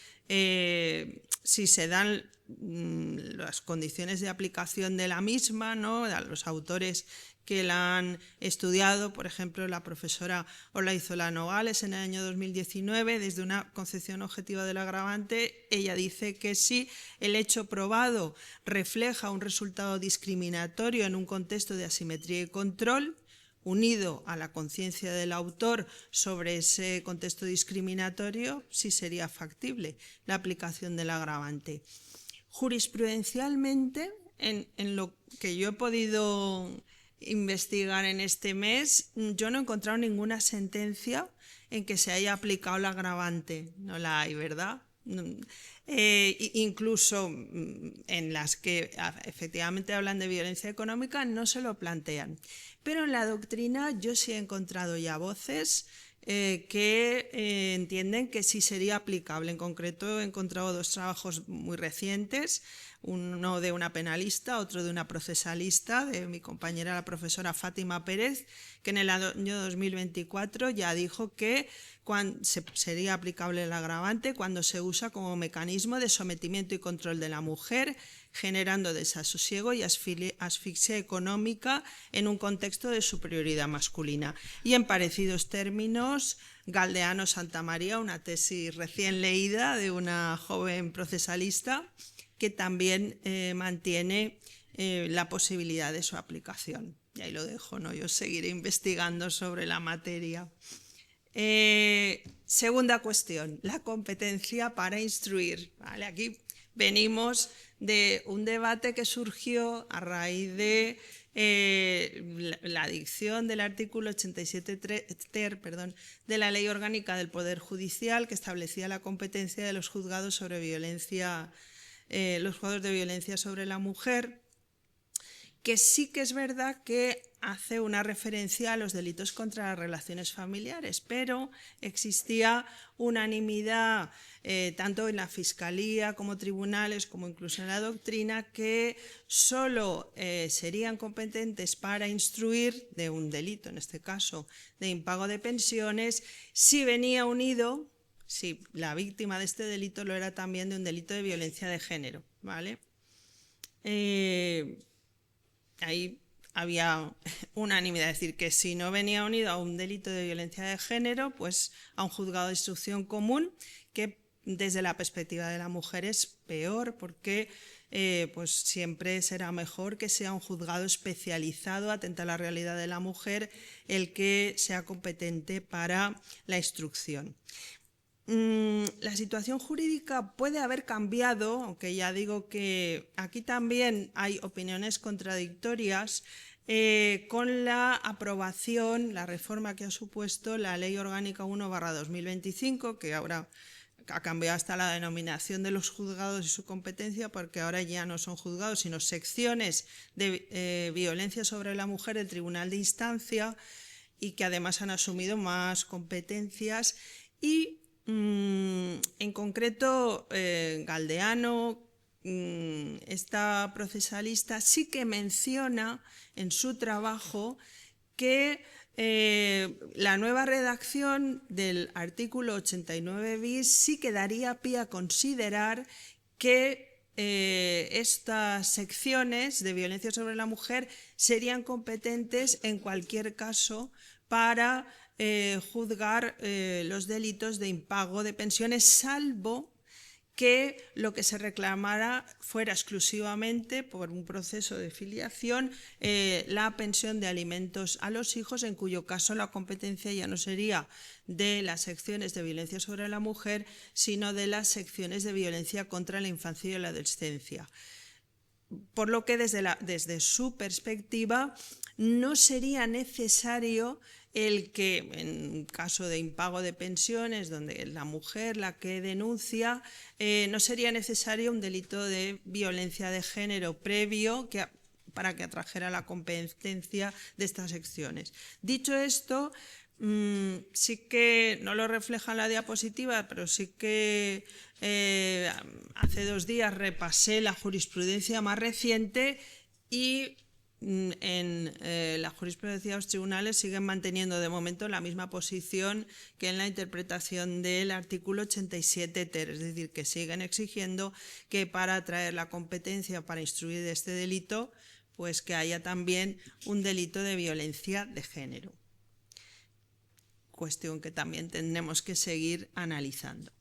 si se dan las condiciones de aplicación de la misma, ¿no?, a los autores que la han estudiado, por ejemplo, la profesora Olaizola Nogales en el año 2019, desde una concepción objetiva del agravante, ella dice que si el hecho probado refleja un resultado discriminatorio en un contexto de asimetría y control, unido a la conciencia del autor sobre ese contexto discriminatorio, sí sería factible la aplicación del agravante. Jurisprudencialmente, en lo que yo he podido investigar en este mes, yo no he encontrado ninguna sentencia en que se haya aplicado el agravante. No la hay, ¿verdad? Incluso en las que efectivamente hablan de violencia económica no se lo plantean. Pero en la doctrina yo sí he encontrado ya voces que entienden que sí sería aplicable. En concreto he encontrado dos trabajos muy recientes, uno de una penalista, otro de una procesalista, de mi compañera la profesora Fátima Pérez, que en el año 2024 ya dijo que sería aplicable el agravante cuando se usa como mecanismo de sometimiento y control de la mujer, generando desasosiego y asfixia económica en un contexto de superioridad masculina. Y en parecidos términos, Galdeano Santamaría, una tesis recién leída de una joven procesalista, que también mantiene la posibilidad de su aplicación. Y ahí lo dejo, ¿no? Yo seguiré investigando sobre la materia. Segunda cuestión, la competencia para instruir. ¿Vale? Aquí venimos de un debate que surgió a raíz de la dicción del artículo 87 ter, de la Ley Orgánica del Poder Judicial, que establecía la competencia de los juzgados sobre violencia, los juzgados de violencia sobre la mujer, que sí que es verdad que hace una referencia a los delitos contra las relaciones familiares, pero existía unanimidad tanto en la Fiscalía como tribunales, como incluso en la doctrina, que solo serían competentes para instruir de un delito, en este caso de impago de pensiones, si venía unido, si la víctima de este delito lo era también de un delito de violencia de género, ¿vale? Ahí había unanimidad, es decir, que si no venía unido a un delito de violencia de género, pues a un juzgado de instrucción común, que desde la perspectiva de la mujer es peor, porque pues siempre será mejor que sea un juzgado especializado, atento a la realidad de la mujer, el que sea competente para la instrucción. La situación jurídica puede haber cambiado, aunque ya digo que aquí también hay opiniones contradictorias, con la aprobación, la reforma que ha supuesto la Ley Orgánica 1/2025, que ahora ha cambiado hasta la denominación de los juzgados y su competencia, porque ahora ya no son juzgados, sino secciones de violencia sobre la mujer del Tribunal de Instancia, y que además han asumido más competencias. Y en concreto, Galdeano, esta procesalista, sí que menciona en su trabajo que la nueva redacción del artículo 89 bis sí que daría pie a considerar que estas secciones de violencia sobre la mujer serían competentes en cualquier caso para juzgar los delitos de impago de pensiones, salvo que lo que se reclamara fuera exclusivamente por un proceso de filiación la pensión de alimentos a los hijos, en cuyo caso la competencia ya no sería de las secciones de violencia sobre la mujer, sino de las secciones de violencia contra la infancia y la adolescencia. Por lo que desde su perspectiva no sería necesario el que, en caso de impago de pensiones, donde es la mujer la que denuncia, no sería necesario un delito de violencia de género previo para que atrajera la competencia de estas secciones. Dicho esto, sí que no lo refleja en la diapositiva, pero sí que hace 2 días repasé la jurisprudencia más reciente, y en la jurisprudencia de los tribunales siguen manteniendo de momento la misma posición que en la interpretación del artículo 87 ter, es decir, que siguen exigiendo que para traer la competencia para instruir este delito, pues que haya también un delito de violencia de género. Cuestión que también tenemos que seguir analizando.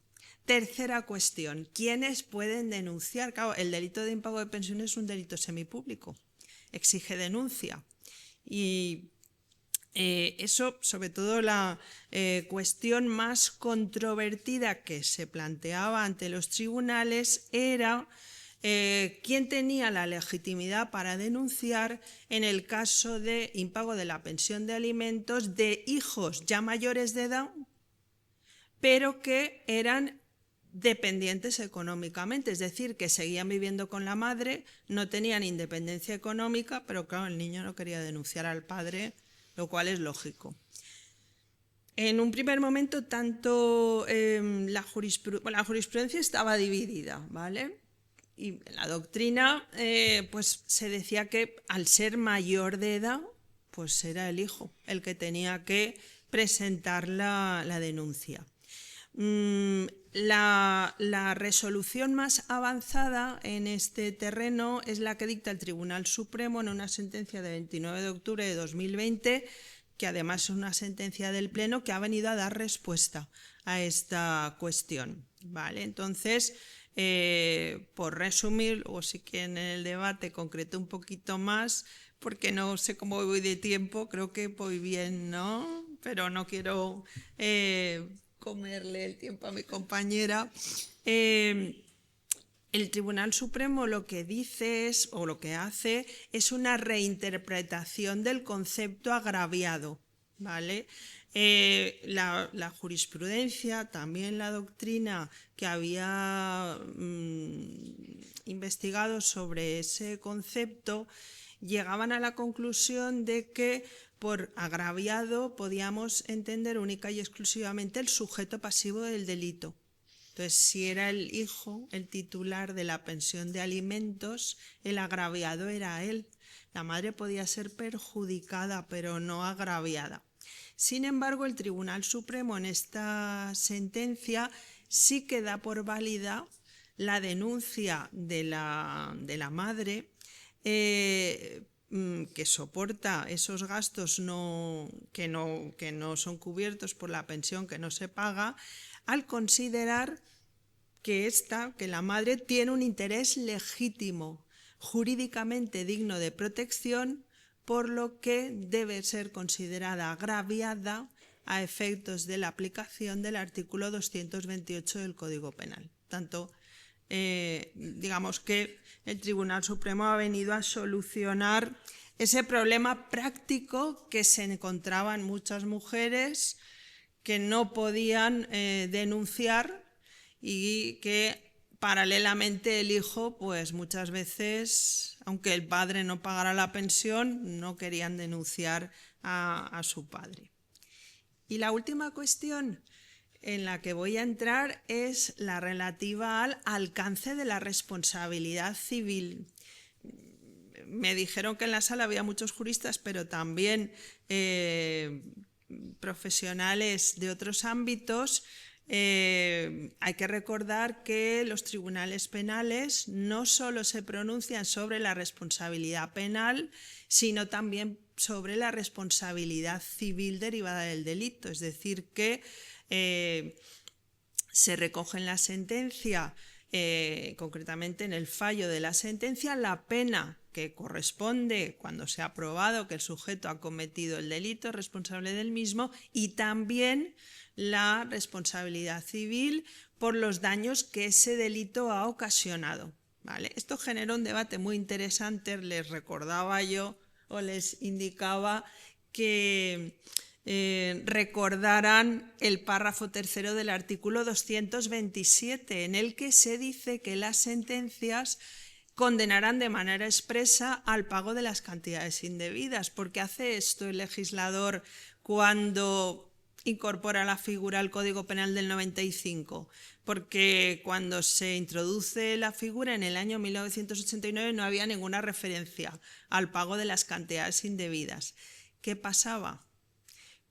Tercera cuestión, ¿quiénes pueden denunciar? Claro, el delito de impago de pensiones es un delito semipúblico, exige denuncia, y eso, sobre todo la cuestión más controvertida que se planteaba ante los tribunales era quién tenía la legitimidad para denunciar en el caso de impago de la pensión de alimentos de hijos ya mayores de edad, pero que eran dependientes económicamente, es decir, que seguían viviendo con la madre, no tenían independencia económica, pero claro, el niño no quería denunciar al padre, lo cual es lógico. En un primer momento, tanto la jurisprudencia estaba dividida, ¿vale? Y en la doctrina pues se decía que al ser mayor de edad, pues era el hijo el que tenía que presentar la denuncia. La resolución más avanzada en este terreno es la que dicta el Tribunal Supremo en una sentencia de 29 de octubre de 2020, que además es una sentencia del Pleno que ha venido a dar respuesta a esta cuestión, ¿vale? Entonces, por resumir, o si quieren en el debate concreto un poquito más, porque no sé cómo voy de tiempo, creo que voy bien, ¿no? Pero no quiero comerle el tiempo a mi compañera. El Tribunal Supremo lo que dice es, o lo que hace, es una reinterpretación del concepto agraviado, ¿vale? La jurisprudencia, también la doctrina que había investigado sobre ese concepto, llegaban a la conclusión de que por agraviado podíamos entender única y exclusivamente el sujeto pasivo del delito. Entonces, si era el hijo el titular de la pensión de alimentos, el agraviado era él. La madre podía ser perjudicada, pero no agraviada. Sin embargo, el Tribunal Supremo en esta sentencia sí que da por válida la denuncia de la madre que soporta esos gastos que no son cubiertos por la pensión que no se paga, al considerar que la madre tiene un interés legítimo, jurídicamente digno de protección, por lo que debe ser considerada agraviada a efectos de la aplicación del artículo 228 del Código Penal. Tanto, digamos que el Tribunal Supremo ha venido a solucionar ese problema práctico que se encontraban muchas mujeres que no podían denunciar y que paralelamente el hijo, pues muchas veces, aunque el padre no pagara la pensión, no querían denunciar a su padre. Y la última cuestión en la que voy a entrar es la relativa al alcance de la responsabilidad civil. Me dijeron que en la sala había muchos juristas, pero también profesionales de otros ámbitos. Hay que recordar que los tribunales penales no solo se pronuncian sobre la responsabilidad penal, sino también sobre la responsabilidad civil derivada del delito. Es decir, que se recoge en la sentencia, concretamente en el fallo de la sentencia, la pena que corresponde cuando se ha probado que el sujeto ha cometido el delito, es responsable del mismo, y también la responsabilidad civil por los daños que ese delito ha ocasionado. ¿Vale? Esto generó un debate muy interesante. Les recordaba yo o les indicaba que recordaran el párrafo tercero del artículo 227, en el que se dice que las sentencias condenarán de manera expresa al pago de las cantidades indebidas. ¿Por qué hace esto el legislador cuando incorpora la figura al Código Penal del 95? Porque cuando se introduce la figura en el año 1989 no había ninguna referencia al pago de las cantidades indebidas. ¿Qué pasaba?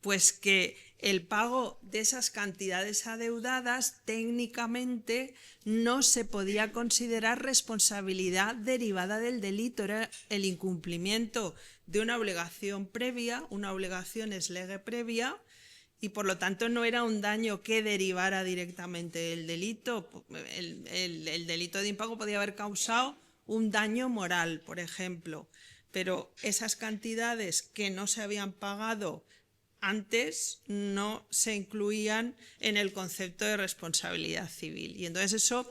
Pues que el pago de esas cantidades adeudadas técnicamente no se podía considerar responsabilidad derivada del delito, era el incumplimiento de una obligación previa, una obligación ex lege previa, y por lo tanto no era un daño que derivara directamente del delito. El delito de impago podía haber causado un daño moral, por ejemplo, pero esas cantidades que no se habían pagado antes no se incluían en el concepto de responsabilidad civil. Y entonces eso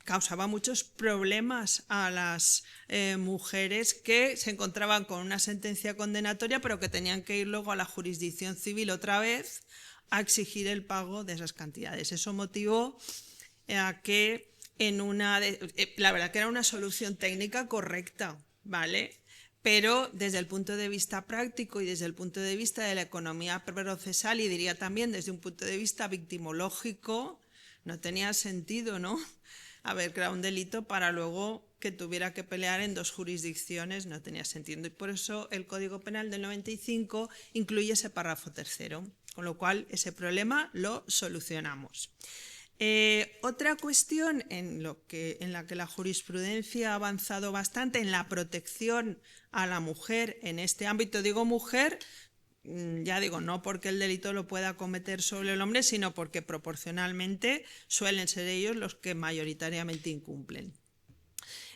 causaba muchos problemas a las mujeres que se encontraban con una sentencia condenatoria, pero que tenían que ir luego a la jurisdicción civil otra vez a exigir el pago de esas cantidades. Eso motivó a que la verdad que era una solución técnica correcta, ¿vale? Pero desde el punto de vista práctico y desde el punto de vista de la economía procesal, y diría también desde un punto de vista victimológico, no tenía sentido, ¿no?, haber creado un delito para luego que tuviera que pelear en dos jurisdicciones, no tenía sentido. Y por eso el Código Penal del 95 incluye ese párrafo tercero, con lo cual ese problema lo solucionamos. Otra cuestión en la que la jurisprudencia ha avanzado bastante en la protección a la mujer en este ámbito. Digo mujer, ya digo, no porque el delito lo pueda cometer solo el hombre, sino porque proporcionalmente suelen ser ellos los que mayoritariamente incumplen.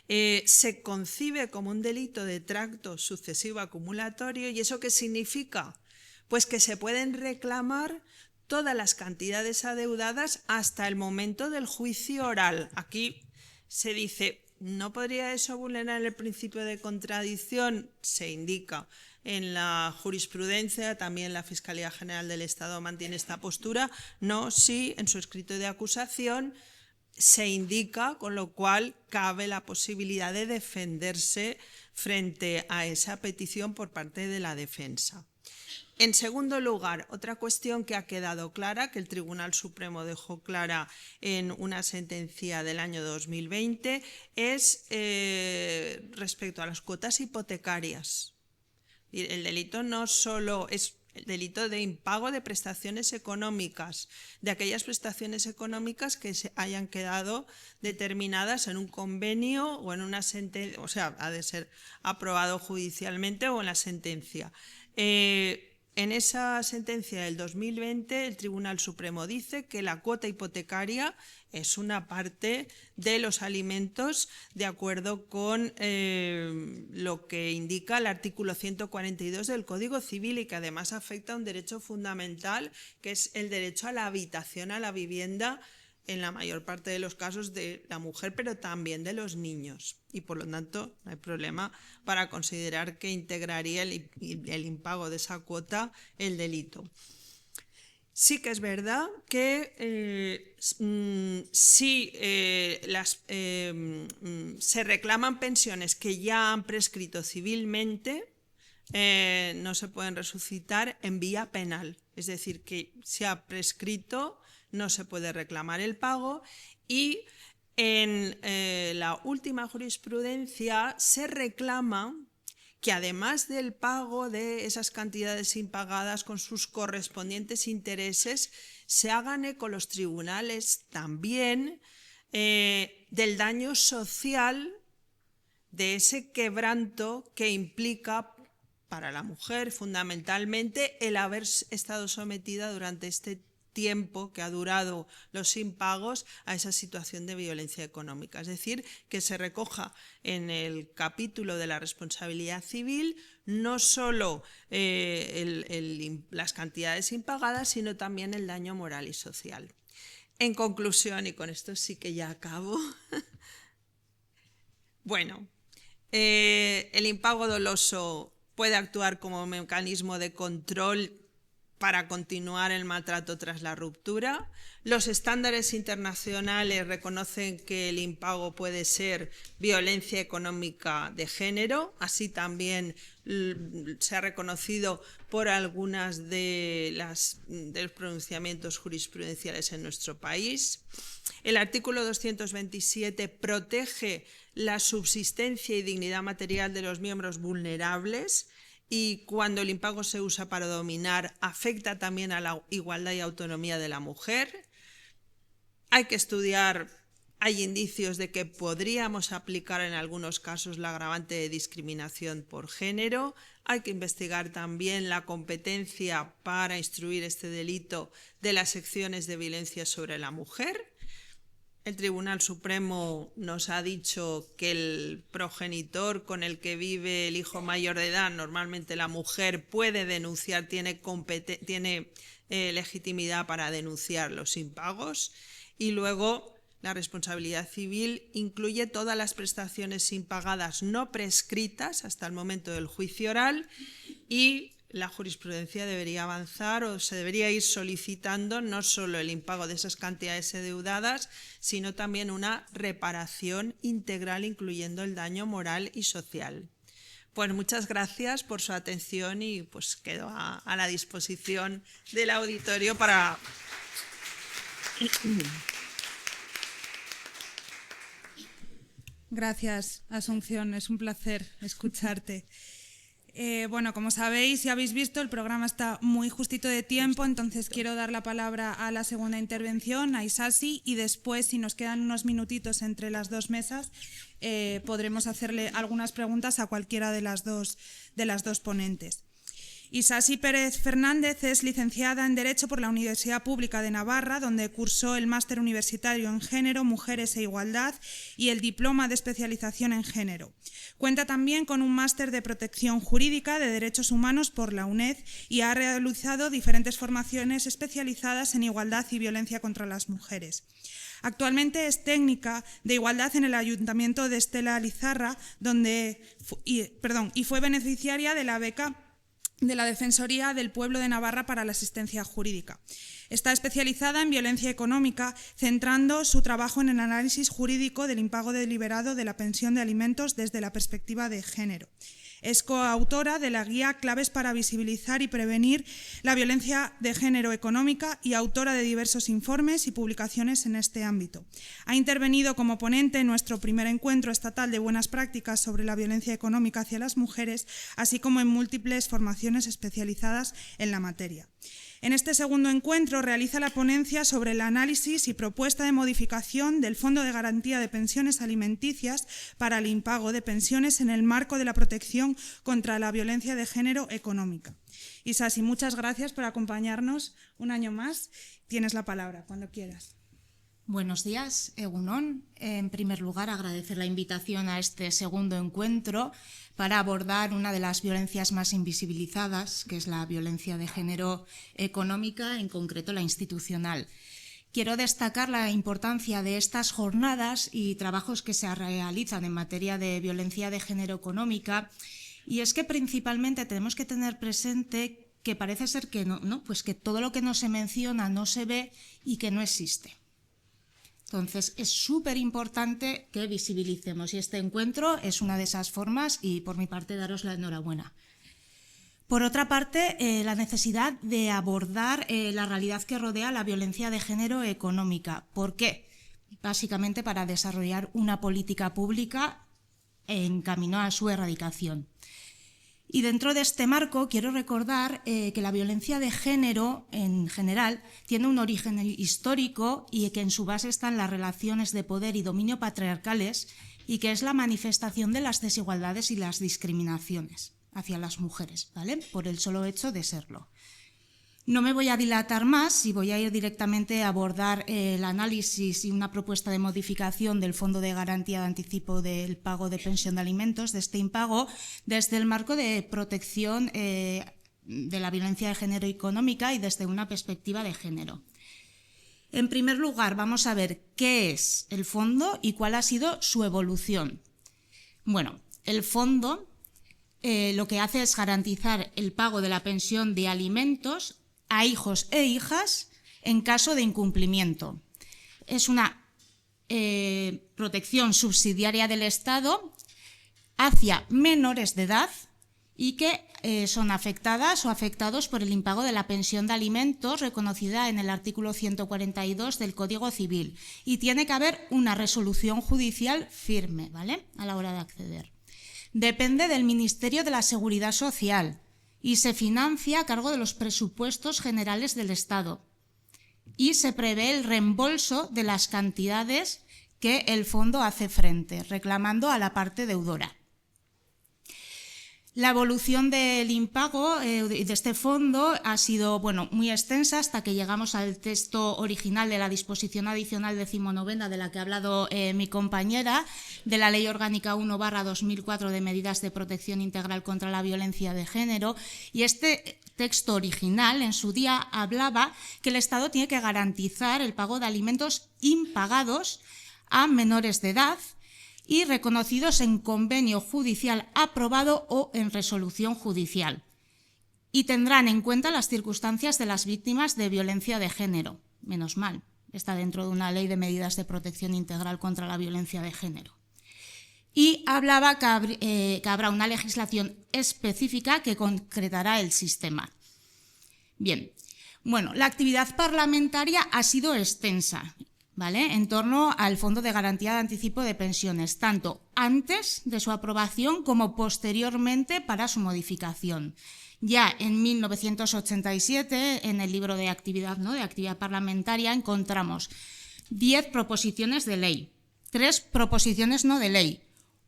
Se concibe como un delito de tracto sucesivo acumulatorio. ¿Y eso qué significa? Pues que se pueden reclamar todas las cantidades adeudadas hasta el momento del juicio oral. Aquí se dice, ¿no podría eso vulnerar el principio de contradicción? Se indica en la jurisprudencia, también la Fiscalía General del Estado mantiene esta postura. No, sí, en su escrito de acusación se indica, con lo cual cabe la posibilidad de defenderse frente a esa petición por parte de la defensa. En segundo lugar, otra cuestión que ha quedado clara, que el Tribunal Supremo dejó clara en una sentencia del año 2020, es respecto a las cuotas hipotecarias. El delito no solo es el delito de impago de prestaciones económicas, de aquellas prestaciones económicas que se hayan quedado determinadas en un convenio o en una sentencia, o sea, ha de ser aprobado judicialmente o en la sentencia. En esa sentencia del 2020, el Tribunal Supremo dice que la cuota hipotecaria es una parte de los alimentos de acuerdo con lo que indica el artículo 142 del Código Civil, y que además afecta a un derecho fundamental, que es el derecho a la habitación, a la vivienda, en la mayor parte de los casos de la mujer, pero también de los niños. Y por lo tanto no hay problema para considerar que integraría el impago de esa cuota el delito. Sí que es verdad que si se reclaman pensiones que ya han prescrito civilmente, no se pueden resucitar en vía penal. Es decir, que si ha prescrito no se puede reclamar el pago, y en la última jurisprudencia se reclama que además del pago de esas cantidades impagadas con sus correspondientes intereses, se hagan eco los tribunales también del daño social de ese quebranto que implica para la mujer fundamentalmente el haber estado sometida durante este tiempo que ha durado los impagos a esa situación de violencia económica. Es decir, que se recoja en el capítulo de la responsabilidad civil no solo las cantidades impagadas, sino también el daño moral y social. En conclusión, y con esto sí que ya acabo, bueno, el impago doloso puede actuar como mecanismo de control para continuar el maltrato tras la ruptura. Los estándares internacionales reconocen que el impago puede ser violencia económica de género, así también se ha reconocido por algunas de los pronunciamientos jurisprudenciales en nuestro país. El artículo 227 protege la subsistencia y dignidad material de los miembros vulnerables, y cuando el impago se usa para dominar, afecta también a la igualdad y autonomía de la mujer. Hay que estudiar, hay indicios de que podríamos aplicar en algunos casos la agravante de discriminación por género. Hay que investigar también la competencia para instruir este delito de las secciones de violencia sobre la mujer. El Tribunal Supremo nos ha dicho que el progenitor con el que vive el hijo mayor de edad, normalmente la mujer, puede denunciar, tiene legitimidad para denunciar los impagos. Y luego la responsabilidad civil incluye todas las prestaciones impagadas no prescritas hasta el momento del juicio oral, y la jurisprudencia debería avanzar o se debería ir solicitando no solo el impago de esas cantidades adeudadas, sino también una reparación integral incluyendo el daño moral y social. Pues muchas gracias por su atención y pues quedo a la disposición del auditorio para... Gracias, Asunción, es un placer escucharte. Bueno, como sabéis y habéis visto, el programa está muy justito de tiempo, entonces quiero dar la palabra a la segunda intervención, a Isasi, y después, si nos quedan unos minutitos entre las dos mesas, podremos hacerle algunas preguntas a cualquiera de las dos ponentes. Isasi Pérez Fernández es licenciada en Derecho por la Universidad Pública de Navarra, donde cursó el máster universitario en Género, Mujeres e Igualdad y el diploma de especialización en Género. Cuenta también con un máster de Protección Jurídica de Derechos Humanos por la UNED y ha realizado diferentes formaciones especializadas en igualdad y violencia contra las mujeres. Actualmente es técnica de igualdad en el Ayuntamiento de Estela Lizarra, y fue beneficiaria de la beca de la Defensoría del Pueblo de Navarra para la Asistencia Jurídica. Está especializada en violencia económica, centrando su trabajo en el análisis jurídico del impago deliberado de la pensión de alimentos desde la perspectiva de género. Es coautora de la guía Claves para visibilizar y prevenir la violencia de género económica y autora de diversos informes y publicaciones en este ámbito. Ha intervenido como ponente en nuestro primer encuentro estatal de buenas prácticas sobre la violencia económica hacia las mujeres, así como en múltiples formaciones especializadas en la materia. En este segundo encuentro realiza la ponencia sobre el análisis y propuesta de modificación del Fondo de Garantía de Pensiones Alimenticias para el impago de pensiones en el marco de la protección contra la violencia de género económica. Isasi, muchas gracias por acompañarnos un año más. Tienes la palabra, cuando quieras. Buenos días, Egunon. En primer lugar, agradecer la invitación a este segundo encuentro para abordar una de las violencias más invisibilizadas, que es la violencia de género económica, en concreto la institucional. Quiero destacar la importancia de estas jornadas y trabajos que se realizan en materia de violencia de género económica, y es que principalmente tenemos que tener presente que parece ser que no, pues que todo lo que no se menciona no se ve y que no existe. Entonces, es súper importante que visibilicemos y este encuentro es una de esas formas y por mi parte daros la enhorabuena. Por otra parte, la necesidad de abordar la realidad que rodea la violencia de género económica. ¿Por qué? Básicamente para desarrollar una política pública en camino a su erradicación. Y dentro de este marco quiero recordar que la violencia de género en general tiene un origen histórico y que en su base están las relaciones de poder y dominio patriarcales y que es la manifestación de las desigualdades y las discriminaciones hacia las mujeres, ¿vale? Por el solo hecho de serlo. No me voy a dilatar más y voy a ir directamente a abordar el análisis y una propuesta de modificación del Fondo de Garantía de Anticipo del Pago de Pensión de Alimentos, de este impago, desde el marco de protección de la violencia de género económica y desde una perspectiva de género. En primer lugar, vamos a ver qué es el fondo y cuál ha sido su evolución. Bueno, el fondo lo que hace es garantizar el pago de la pensión de alimentos a hijos e hijas en caso de incumplimiento. Es una protección subsidiaria del Estado hacia menores de edad y que son afectadas o afectados por el impago de la pensión de alimentos reconocida en el artículo 142 del Código Civil y tiene que haber una resolución judicial firme, ¿vale?, a la hora de acceder. Depende del Ministerio de la Seguridad Social y se financia a cargo de los presupuestos generales del Estado. Y se prevé el reembolso de las cantidades que el fondo hace frente, reclamando a la parte deudora. La evolución del impago de este fondo ha sido muy extensa hasta que llegamos al texto original de la disposición adicional 19ª de la que ha hablado mi compañera, de la Ley Orgánica 1/2004 de Medidas de Protección Integral contra la Violencia de Género. Y este texto original en su día hablaba que el Estado tiene que garantizar el pago de alimentos impagados a menores de edad y reconocidos en convenio judicial aprobado o en resolución judicial. Y tendrán en cuenta las circunstancias de las víctimas de violencia de género. Menos mal, está dentro de una ley de medidas de protección integral contra la violencia de género. Y hablaba que habrá una legislación específica que concretará el sistema. Bien, la actividad parlamentaria ha sido extensa, ¿vale?, en torno al Fondo de Garantía de Anticipo de Pensiones, tanto antes de su aprobación como posteriormente para su modificación. Ya en 1987, en el libro de actividad, de actividad parlamentaria, encontramos 10 proposiciones de ley, 3 proposiciones no de ley,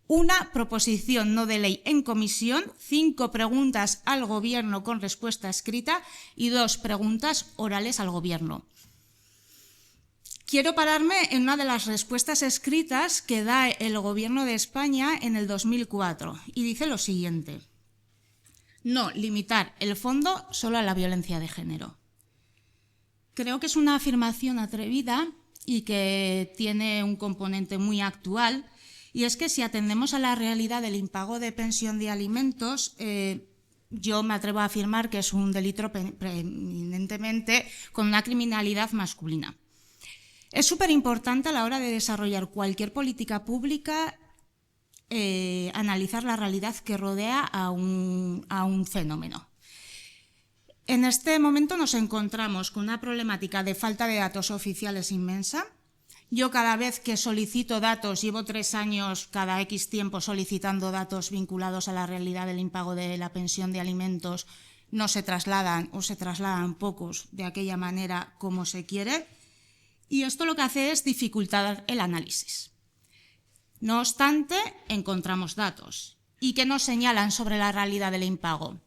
una proposición no de ley en comisión, 5 preguntas al Gobierno con respuesta escrita y 2 preguntas orales al Gobierno. Quiero pararme en una de las respuestas escritas que da el Gobierno de España en el 2004 y dice lo siguiente: no limitar el fondo solo a la violencia de género. Creo que es una afirmación atrevida y que tiene un componente muy actual, y es que si atendemos a la realidad del impago de pensión de alimentos, yo me atrevo a afirmar que es un delito preeminentemente con una criminalidad masculina. Es súper importante a la hora de desarrollar cualquier política pública analizar la realidad que rodea a un fenómeno. En este momento nos encontramos con una problemática de falta de datos oficiales inmensa. Yo cada vez que solicito datos, llevo 3 años cada X tiempo solicitando datos vinculados a la realidad del impago de la pensión de alimentos, no se trasladan o se trasladan pocos de aquella manera como se quiere. Y esto lo que hace es dificultar el análisis. No obstante, encontramos datos. ¿Y qué nos señalan sobre la realidad del impago?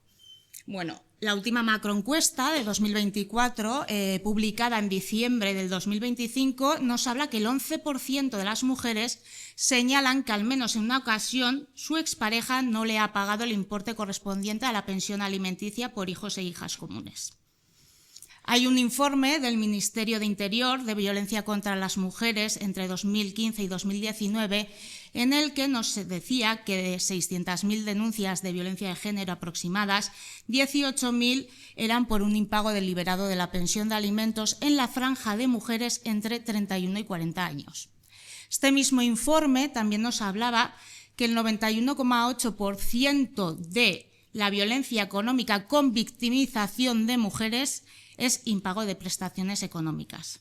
La última macroencuesta de 2024, publicada en diciembre del 2025, nos habla que el 11% de las mujeres señalan que al menos en una ocasión su expareja no le ha pagado el importe correspondiente a la pensión alimenticia por hijos e hijas comunes. Hay un informe del Ministerio de Interior de violencia contra las mujeres entre 2015 y 2019 en el que nos decía que de 600.000 denuncias de violencia de género aproximadas, 18.000 eran por un impago deliberado de la pensión de alimentos en la franja de mujeres entre 31 y 40 años. Este mismo informe también nos hablaba que el 91,8% de la violencia económica con victimización de mujeres es impago de prestaciones económicas.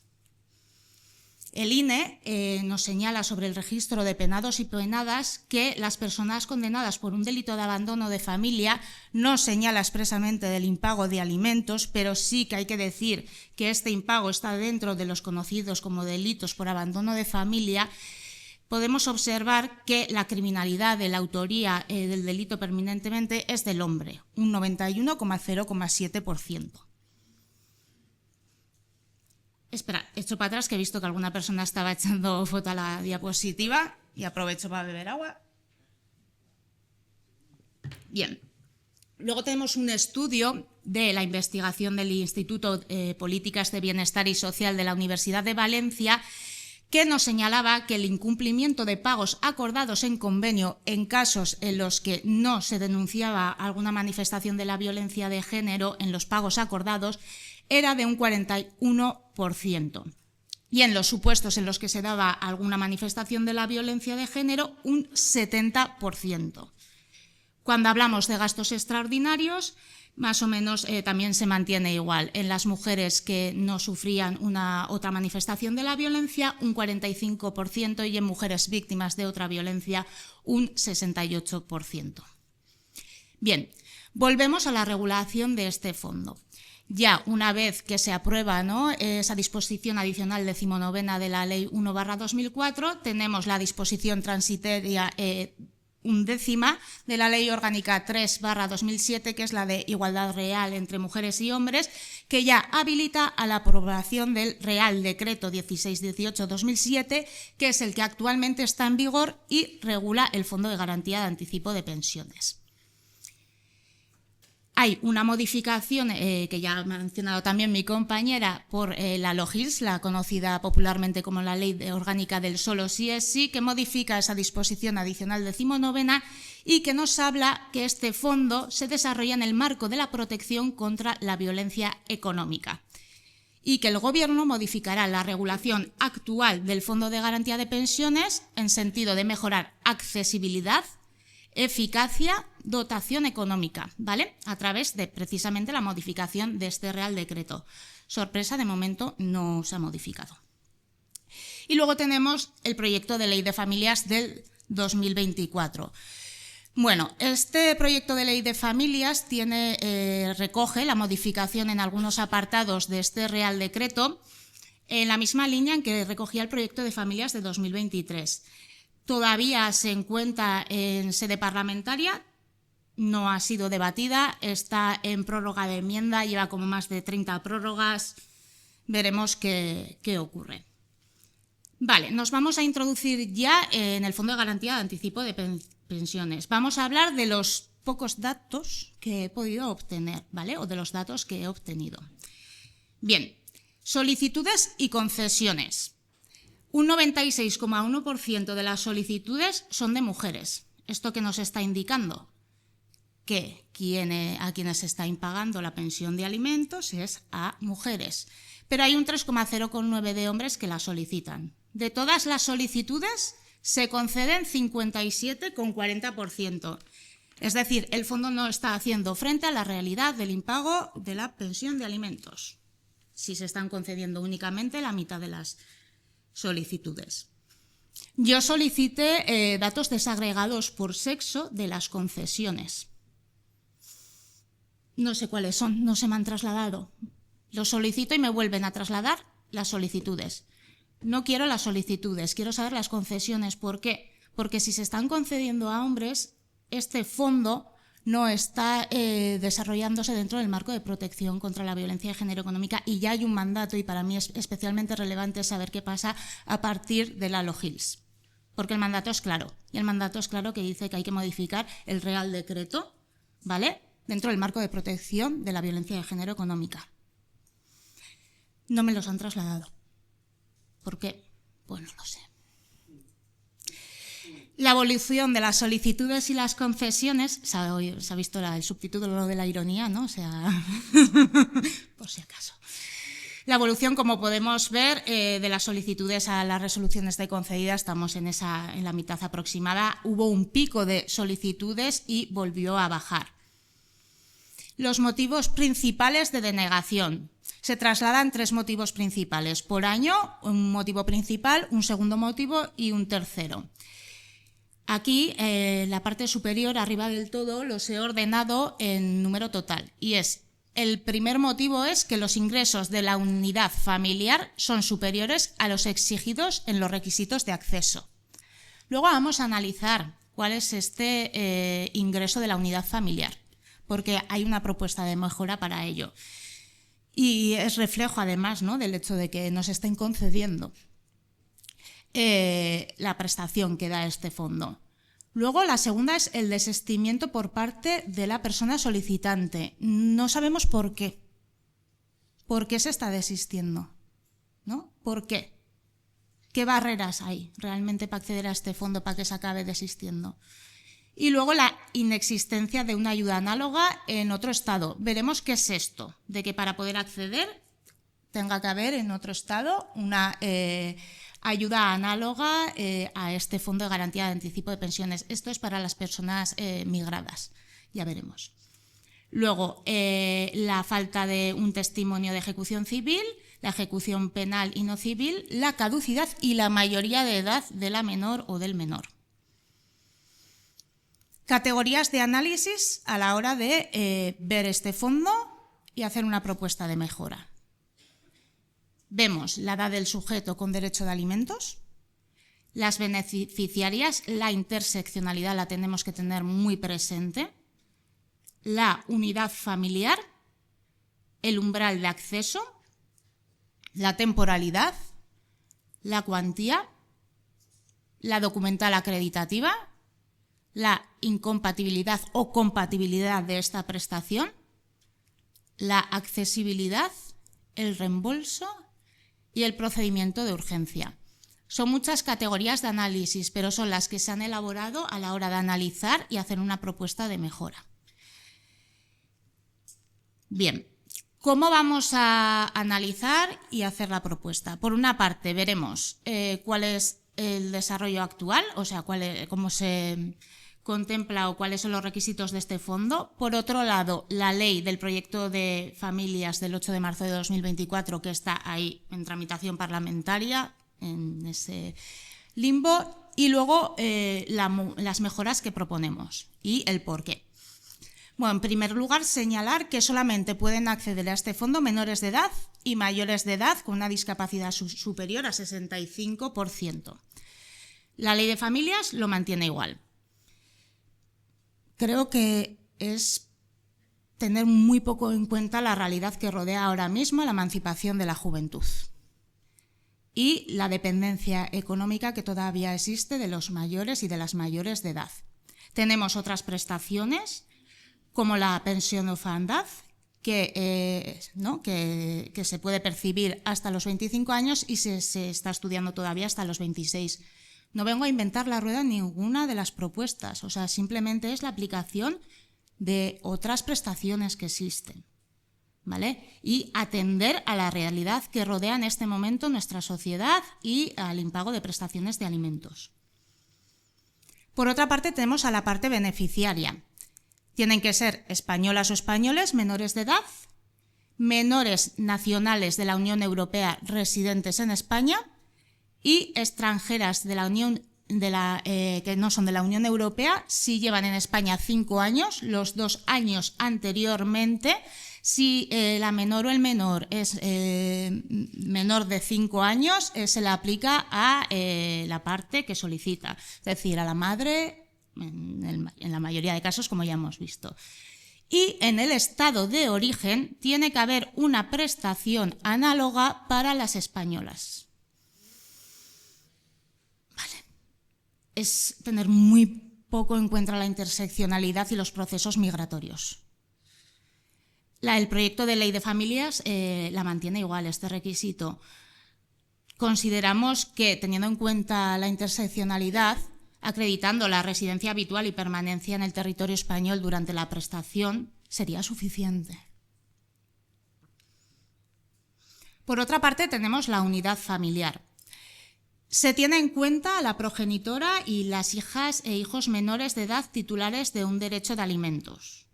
El INE nos señala sobre el registro de penados y penadas que las personas condenadas por un delito de abandono de familia no señala expresamente del impago de alimentos, pero sí que hay que decir que este impago está dentro de los conocidos como delitos por abandono de familia. Podemos observar que la criminalidad de la autoría del delito permanentemente es del hombre, un 91,0,7%. Espera, echo para atrás que he visto que alguna persona estaba echando foto a la diapositiva y aprovecho para beber agua. Bien, luego tenemos un estudio de la investigación del Instituto de Políticas de Bienestar y Social de la Universidad de Valencia que nos señalaba que el incumplimiento de pagos acordados en convenio en casos en los que no se denunciaba alguna manifestación de la violencia de género en los pagos acordados era de un 41%. Y en los supuestos en los que se daba alguna manifestación de la violencia de género, un 70%. Cuando hablamos de gastos extraordinarios, más o menos también se mantiene igual. En las mujeres que no sufrían otra manifestación de la violencia, un 45%, y en mujeres víctimas de otra violencia, un 68%. Bien, volvemos a la regulación de este fondo. Ya una vez que se aprueba, ¿no?, esa disposición adicional 19ª de la Ley 1/2004, tenemos la disposición transitoria 11ª de la Ley Orgánica 3/2007, que es la de igualdad real entre mujeres y hombres, que ya habilita a la aprobación del Real Decreto 1618/2007, que es el que actualmente está en vigor y regula el Fondo de Garantía de Anticipo de Pensiones. Hay una modificación que ya ha mencionado también mi compañera por la LOGILS, la conocida popularmente como la Ley Orgánica del Solo sí es sí, que modifica esa disposición adicional 19ª y que nos habla que este fondo se desarrolla en el marco de la protección contra la violencia económica y que el Gobierno modificará la regulación actual del Fondo de Garantía de Pensiones en sentido de mejorar accesibilidad, eficacia, dotación económica, ¿vale?, a través de precisamente la modificación de este Real Decreto. Sorpresa, de momento no se ha modificado. Y luego tenemos el proyecto de Ley de Familias del 2024. Bueno, este proyecto de Ley de Familias recoge la modificación en algunos apartados de este Real Decreto en la misma línea en que recogía el proyecto de Familias de 2023. Todavía se encuentra en sede parlamentaria, no ha sido debatida, está en prórroga de enmienda, lleva como más de 30 prórrogas, veremos qué ocurre. Vale, nos vamos a introducir ya en el Fondo de Garantía de Anticipo de Pensiones. Vamos a hablar de los pocos datos que he podido obtener, ¿vale?, o de los datos que he obtenido. Bien, solicitudes y concesiones. Un 96,1% de las solicitudes son de mujeres. ¿Esto qué nos está indicando? Que a quienes se está impagando la pensión de alimentos es a mujeres. Pero hay un 3,09% de hombres que la solicitan. De todas las solicitudes se conceden 57,40%. Es decir, el fondo no está haciendo frente a la realidad del impago de la pensión de alimentos, si se están concediendo únicamente la mitad de las solicitudes. Yo solicité datos desagregados por sexo de las concesiones. No sé cuáles son, no se me han trasladado. Los solicito y me vuelven a trasladar las solicitudes. No quiero las solicitudes, quiero saber las concesiones. ¿Por qué? Porque si se están concediendo a hombres, este fondo no está desarrollándose dentro del marco de protección contra la violencia de género económica y ya hay un mandato, y para mí es especialmente relevante saber qué pasa a partir de la LOGILS, porque el mandato es claro, y el mandato es claro que dice que hay que modificar el Real Decreto, ¿vale?, dentro del marco de protección de la violencia de género económica. no me los han trasladado. ¿Por qué? Pues no lo sé. La evolución de las solicitudes y las concesiones, se ha visto el subtítulo de la ironía, ¿no? O sea, por si acaso. La evolución, como podemos ver, de las solicitudes a las resoluciones de concedidas, estamos en la mitad aproximada. Hubo un pico de solicitudes y volvió a bajar. Los motivos principales de denegación. Se trasladan 3 motivos principales por año, un motivo principal, un segundo motivo y un tercero. Aquí, la parte superior, arriba del todo, los he ordenado en número total. Y el primer motivo es que los ingresos de la unidad familiar son superiores a los exigidos en los requisitos de acceso. Luego vamos a analizar cuál es este ingreso de la unidad familiar, porque hay una propuesta de mejora para ello. Y es reflejo, además, ¿no?, del hecho de que nos estén concediendo la prestación que da este fondo. Luego, la segunda es el desistimiento por parte de la persona solicitante. No sabemos por qué. ¿Por qué se está desistiendo? ¿No? ¿Por qué? ¿Qué barreras hay realmente para acceder a este fondo para que se acabe desistiendo? Y luego la inexistencia de una ayuda análoga en otro estado. Veremos qué es esto, de que para poder acceder tenga que haber en otro estado una ayuda análoga a este Fondo de Garantía de Anticipo de Pensiones. Esto es para las personas migradas, ya veremos. Luego, la falta de un testimonio de ejecución civil, la ejecución penal y no civil, la caducidad y la mayoría de edad de la menor o del menor. Categorías de análisis a la hora de ver este fondo y hacer una propuesta de mejora. Vemos la edad del sujeto con derecho de alimentos, las beneficiarias, la interseccionalidad la tenemos que tener muy presente, la unidad familiar, el umbral de acceso, la temporalidad, la cuantía, la documental acreditativa, la incompatibilidad o compatibilidad de esta prestación, la accesibilidad, el reembolso y el procedimiento de urgencia. Son muchas categorías de análisis, pero son las que se han elaborado a la hora de analizar y hacer una propuesta de mejora. Bien, ¿cómo vamos a analizar y hacer la propuesta? Por una parte, veremos cuál es el desarrollo actual, o sea, cómo se contempla o cuáles son los requisitos de este fondo. Por otro lado, la ley del proyecto de familias del 8 de marzo de 2024, que está ahí en tramitación parlamentaria, en ese limbo, y luego las mejoras que proponemos y el por qué. Bueno, en primer lugar, señalar que solamente pueden acceder a este fondo menores de edad y mayores de edad con una discapacidad superior a 65%. La ley de familias lo mantiene igual. Creo que es tener muy poco en cuenta la realidad que rodea ahora mismo la emancipación de la juventud y la dependencia económica que todavía existe de los mayores y de las mayores de edad. Tenemos otras prestaciones como la pensión de orfandad, que se puede percibir hasta los 25 años y se está estudiando todavía hasta los 26. No vengo a inventar la rueda en ninguna de las propuestas, o sea, simplemente es la aplicación de otras prestaciones que existen, ¿vale? Y atender a la realidad que rodea en este momento nuestra sociedad y al impago de prestaciones de alimentos. Por otra parte, tenemos a la parte beneficiaria. Tienen que ser españolas o españoles menores de edad, menores nacionales de la Unión Europea residentes en España y extranjeras de la Unión que no son de la Unión Europea si llevan en España 5 años, los 2 años anteriormente. Si la menor o el menor es menor de 5 años, se le aplica a la parte que solicita, es decir, a la madre en la mayoría de casos, como ya hemos visto. Y en el estado de origen tiene que haber una prestación análoga para las españolas. Vale. Es tener muy poco en cuenta la interseccionalidad y los procesos migratorios. El proyecto de ley de familias la mantiene igual, este requisito. Consideramos que, teniendo en cuenta la interseccionalidad, acreditando la residencia habitual y permanencia en el territorio español durante la prestación, sería suficiente. Por otra parte, tenemos la unidad familiar. Se tiene en cuenta a la progenitora y las hijas e hijos menores de edad titulares de un derecho de alimentos.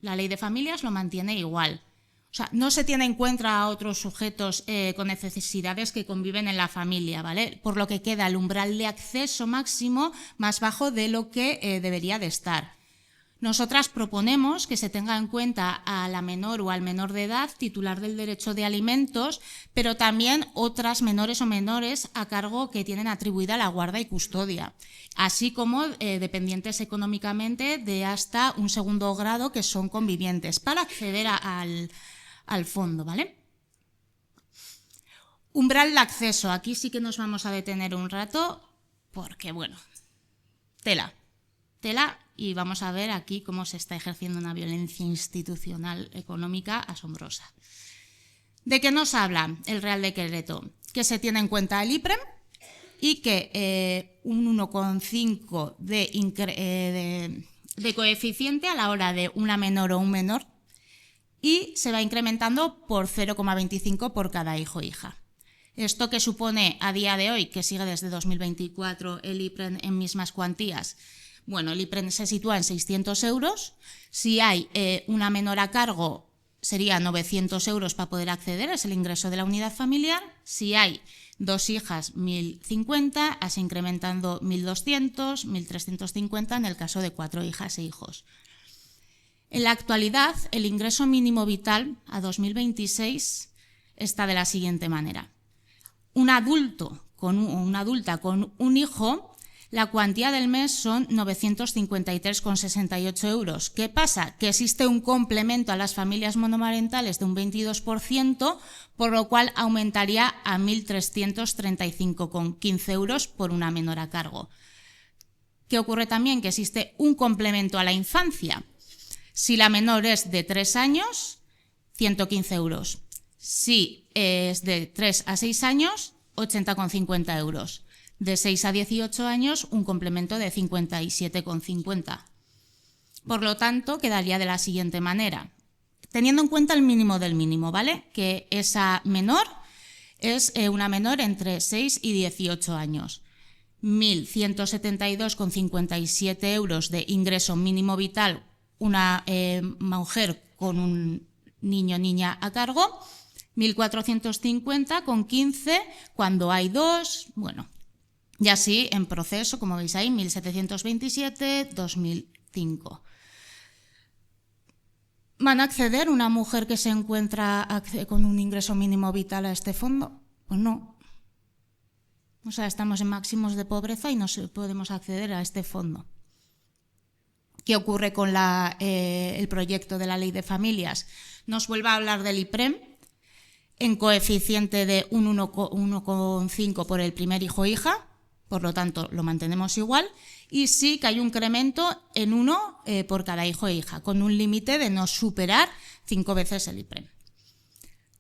La ley de familias lo mantiene igual. O sea, no se tiene en cuenta a otros sujetos con necesidades que conviven en la familia, ¿vale? Por lo que queda el umbral de acceso máximo más bajo de lo que debería de estar. Nosotras proponemos que se tenga en cuenta a la menor o al menor de edad titular del derecho de alimentos, pero también otras menores o menores a cargo que tienen atribuida la guarda y custodia, así como dependientes económicamente de hasta un segundo grado que son convivientes, para acceder al fondo, ¿vale? Umbral de acceso. Aquí sí que nos vamos a detener un rato porque, bueno, tela, y vamos a ver aquí cómo se está ejerciendo una violencia institucional económica asombrosa. ¿De qué nos habla el Real Decreto? Que se tiene en cuenta el IPREM y que un 1,5 de coeficiente a la hora de una menor o un menor, y se va incrementando por 0,25 por cada hijo o hija. Esto que supone a día de hoy, que sigue desde 2024 el IPREM en mismas cuantías. Bueno, el IPREM se sitúa en 600 euros. Si hay una menor a cargo, sería 900 euros para poder acceder, es el ingreso de la unidad familiar. Si hay 2 hijas, 1.050, así incrementando 1.200, 1.350 en el caso de 4 hijas e hijos. En la actualidad, el ingreso mínimo vital a 2026 está de la siguiente manera. Un adulta con un hijo, la cuantía del mes son 953,68 euros. ¿Qué pasa? Que existe un complemento a las familias monomarentales de un 22%, por lo cual aumentaría a 1.335,15 euros por una menor a cargo. ¿Qué ocurre también? Que existe un complemento a la infancia. Si la menor es de 3 años, 115 euros. Si es de 3 a 6 años, 80,50 euros. De 6 a 18 años, un complemento de 57,50. Por lo tanto, quedaría de la siguiente manera, teniendo en cuenta el mínimo del mínimo, ¿vale? Que esa menor es una menor entre 6 y 18 años. 1.172,57 euros de ingreso mínimo vital, una mujer con un niño o niña a cargo, 1.450,15 cuando hay 2, bueno, y así en proceso, como veis ahí, 1.727, 2005. ¿Van a acceder una mujer que se encuentra con un ingreso mínimo vital a este fondo? Pues no. O sea, estamos en máximos de pobreza y no podemos acceder a este fondo. ¿Qué ocurre con el proyecto de la Ley de Familias? Nos vuelve a hablar del IPREM en coeficiente de un 1,5 por el primer hijo o hija, por lo tanto lo mantenemos igual, y sí que hay un incremento en 1 por cada hijo e hija, con un límite de no superar 5 veces el IPREM.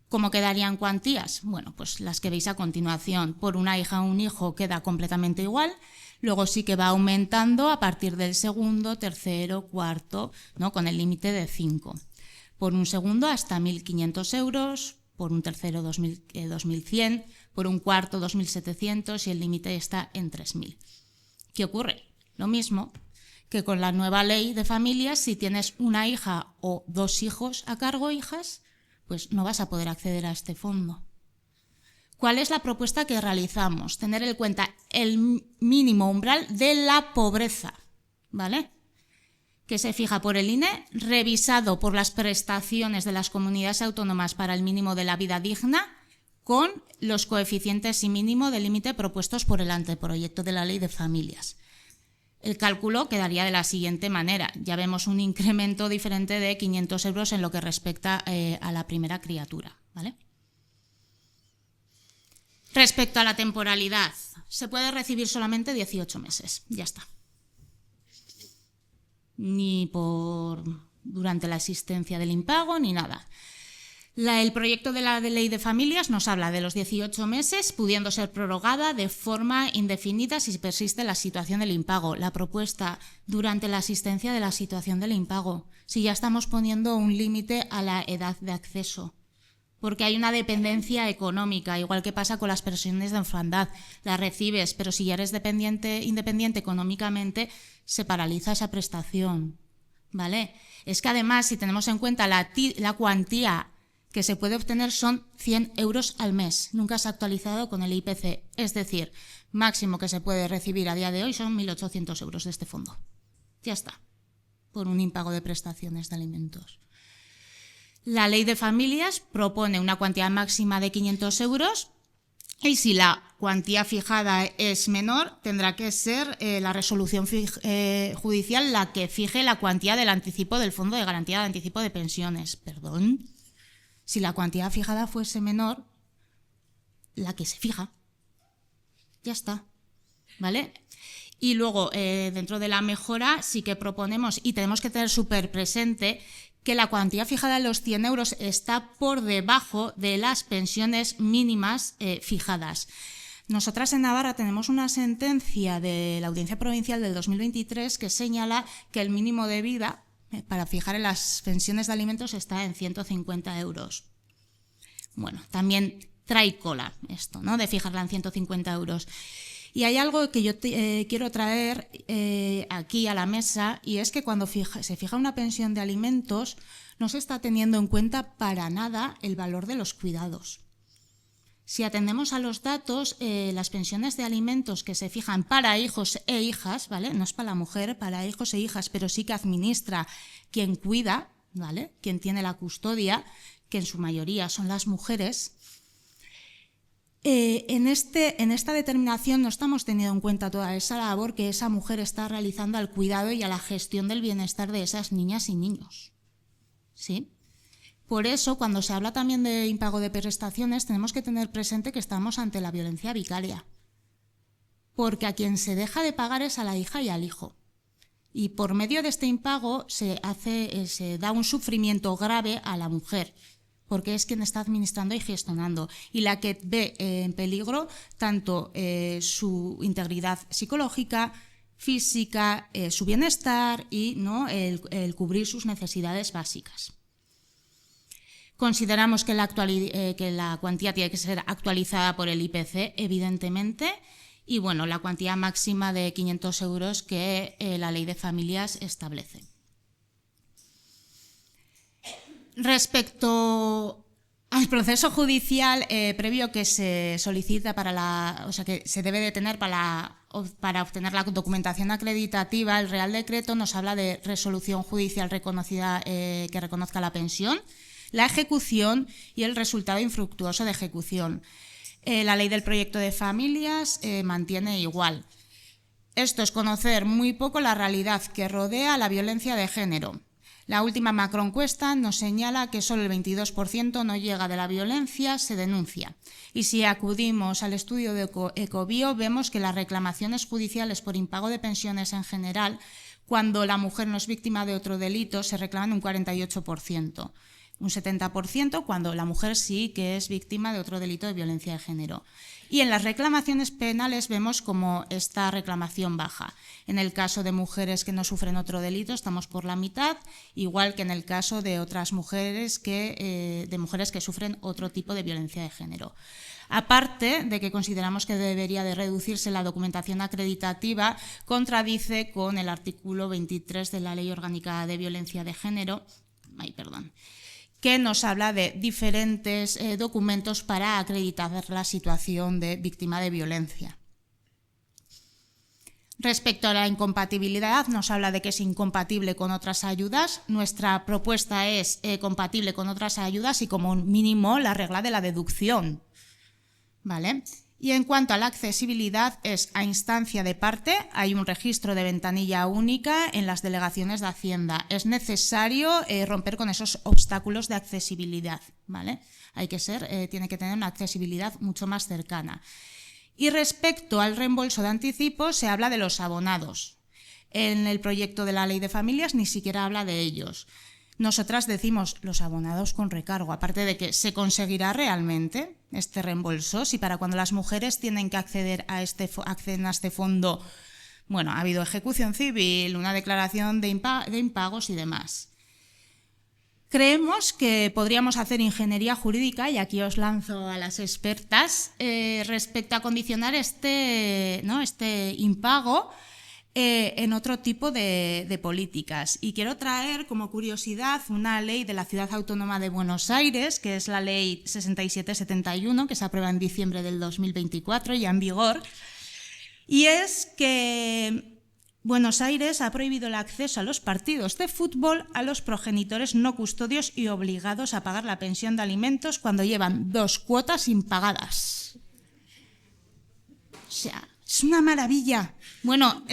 ¿Cómo quedarían cuantías? Bueno, pues las que veis a continuación. Por una hija o un hijo queda completamente igual. Luego sí que va aumentando a partir del segundo, tercero, cuarto, ¿no? Con el límite de 5. Por un segundo hasta 1.500 euros, por un tercero 2.100, por un cuarto 2.700 y el límite está en 3.000. ¿Qué ocurre? Lo mismo que con la nueva ley de familias, si tienes una hija o 2 hijos a cargo, hijas, pues no vas a poder acceder a este fondo. ¿Cuál es la propuesta que realizamos? Tener en cuenta el mínimo umbral de la pobreza, ¿vale? Que se fija por el INE, revisado por las prestaciones de las comunidades autónomas para el mínimo de la vida digna, con los coeficientes y mínimo del límite propuestos por el anteproyecto de la Ley de Familias. El cálculo quedaría de la siguiente manera. Ya vemos un incremento diferente de 500 euros en lo que respecta a la primera criatura, ¿vale? Respecto a la temporalidad, se puede recibir solamente 18 meses, ya está. Ni por durante la existencia del impago ni nada. El proyecto de la ley de familias nos habla de los 18 meses, pudiendo ser prorrogada de forma indefinida si persiste la situación del impago. La propuesta durante la existencia de la situación del impago, si ya estamos poniendo un límite a la edad de acceso. Porque hay una dependencia económica, igual que pasa con las pensiones de orfandad. Las recibes, pero si ya eres independiente económicamente, se paraliza esa prestación, ¿vale? Es que además, si tenemos en cuenta la cuantía que se puede obtener son 100 euros al mes. Nunca se ha actualizado con el IPC. Es decir, máximo que se puede recibir a día de hoy son 1.800 euros de este fondo. Ya está, por un impago de prestaciones de alimentos. La ley de familias propone una cuantía máxima de 500 euros y si la cuantía fijada es menor, tendrá que ser la resolución judicial la que fije la cuantía del anticipo del Fondo de Garantía de Anticipo de Pensiones. Perdón. Si la cuantía fijada fuese menor, la que se fija. Ya está, ¿vale? Y luego, dentro de la mejora, sí que proponemos, y tenemos que tener súper presente, que la cuantía fijada de los 100 euros está por debajo de las pensiones mínimas fijadas. Nosotras en Navarra tenemos una sentencia de la Audiencia Provincial del 2023 que señala que el mínimo de vida para fijar en las pensiones de alimentos está en 150 euros. Bueno, también trae cola esto, ¿no?, de fijarla en 150 euros. Y hay algo que yo quiero traer aquí a la mesa, y es que cuando se fija una pensión de alimentos no se está teniendo en cuenta para nada el valor de los cuidados. Si atendemos a los datos, las pensiones de alimentos que se fijan para hijos e hijas, ¿vale?, no es para la mujer, para hijos e hijas, pero sí que administra quien cuida, ¿vale?, quien tiene la custodia, que en su mayoría son las mujeres. En esta determinación no estamos teniendo en cuenta toda esa labor que esa mujer está realizando al cuidado y a la gestión del bienestar de esas niñas y niños, ¿sí? Por eso, cuando se habla también de impago de prestaciones, tenemos que tener presente que estamos ante la violencia vicaria, porque a quien se deja de pagar es a la hija y al hijo. Y por medio de este impago se da un sufrimiento grave a la mujer, porque es quien está administrando y gestionando, y la que ve en peligro tanto su integridad psicológica, física, su bienestar y ¿no?, el cubrir sus necesidades básicas. Consideramos que la cuantía tiene que ser actualizada por el IPC, evidentemente, y bueno, la cuantía máxima de 500 euros que la Ley de Familias establece. Respecto al proceso judicial previo que se solicita que se debe de tener para obtener la documentación acreditativa, el Real Decreto nos habla de resolución judicial reconocida que reconozca la pensión, la ejecución y el resultado infructuoso de ejecución. La ley del proyecto de familias mantiene igual. Esto es conocer muy poco la realidad que rodea la violencia de género. La última macroencuesta nos señala que solo el 22% no llega de la violencia, se denuncia. Y si acudimos al estudio de Ecobio, vemos que las reclamaciones judiciales por impago de pensiones en general, cuando la mujer no es víctima de otro delito, se reclaman un 48%. Un 70% cuando la mujer sí que es víctima de otro delito de violencia de género. Y en las reclamaciones penales vemos como esta reclamación baja. En el caso de mujeres que no sufren otro delito estamos por la mitad, igual que en el caso de otras mujeres que sufren otro tipo de violencia de género. Aparte de que consideramos que debería de reducirse la documentación acreditativa, contradice con el artículo 23 de la Ley Orgánica de Violencia de Género, que nos habla de diferentes documentos para acreditar la situación de víctima de violencia. Respecto a la incompatibilidad, nos habla de que es incompatible con otras ayudas. Nuestra propuesta es compatible con otras ayudas y como mínimo la regla de la deducción, ¿vale? Y en cuanto a la accesibilidad, es a instancia de parte, hay un registro de ventanilla única en las delegaciones de Hacienda. Es necesario romper con esos obstáculos de accesibilidad, ¿vale? Tiene que tener una accesibilidad mucho más cercana. Y respecto al reembolso de anticipos, se habla de los abonados. En el proyecto de la Ley de Familias ni siquiera habla de ellos. Nosotras decimos los abonados con recargo, aparte de que se conseguirá realmente este reembolso, si para cuando las mujeres tienen que acceden a este fondo, bueno, ha habido ejecución civil, una declaración de impagos y demás. Creemos que podríamos hacer ingeniería jurídica, y aquí os lanzo a las expertas, respecto a condicionar este impago en otro tipo de políticas. Y quiero traer como curiosidad una ley de la Ciudad Autónoma de Buenos Aires, que es la Ley 6771, que se aprueba en diciembre del 2024, ya en vigor, y es que Buenos Aires ha prohibido el acceso a los partidos de fútbol a los progenitores no custodios y obligados a pagar la pensión de alimentos cuando llevan 2 cuotas impagadas. O sea, es una maravilla. Bueno,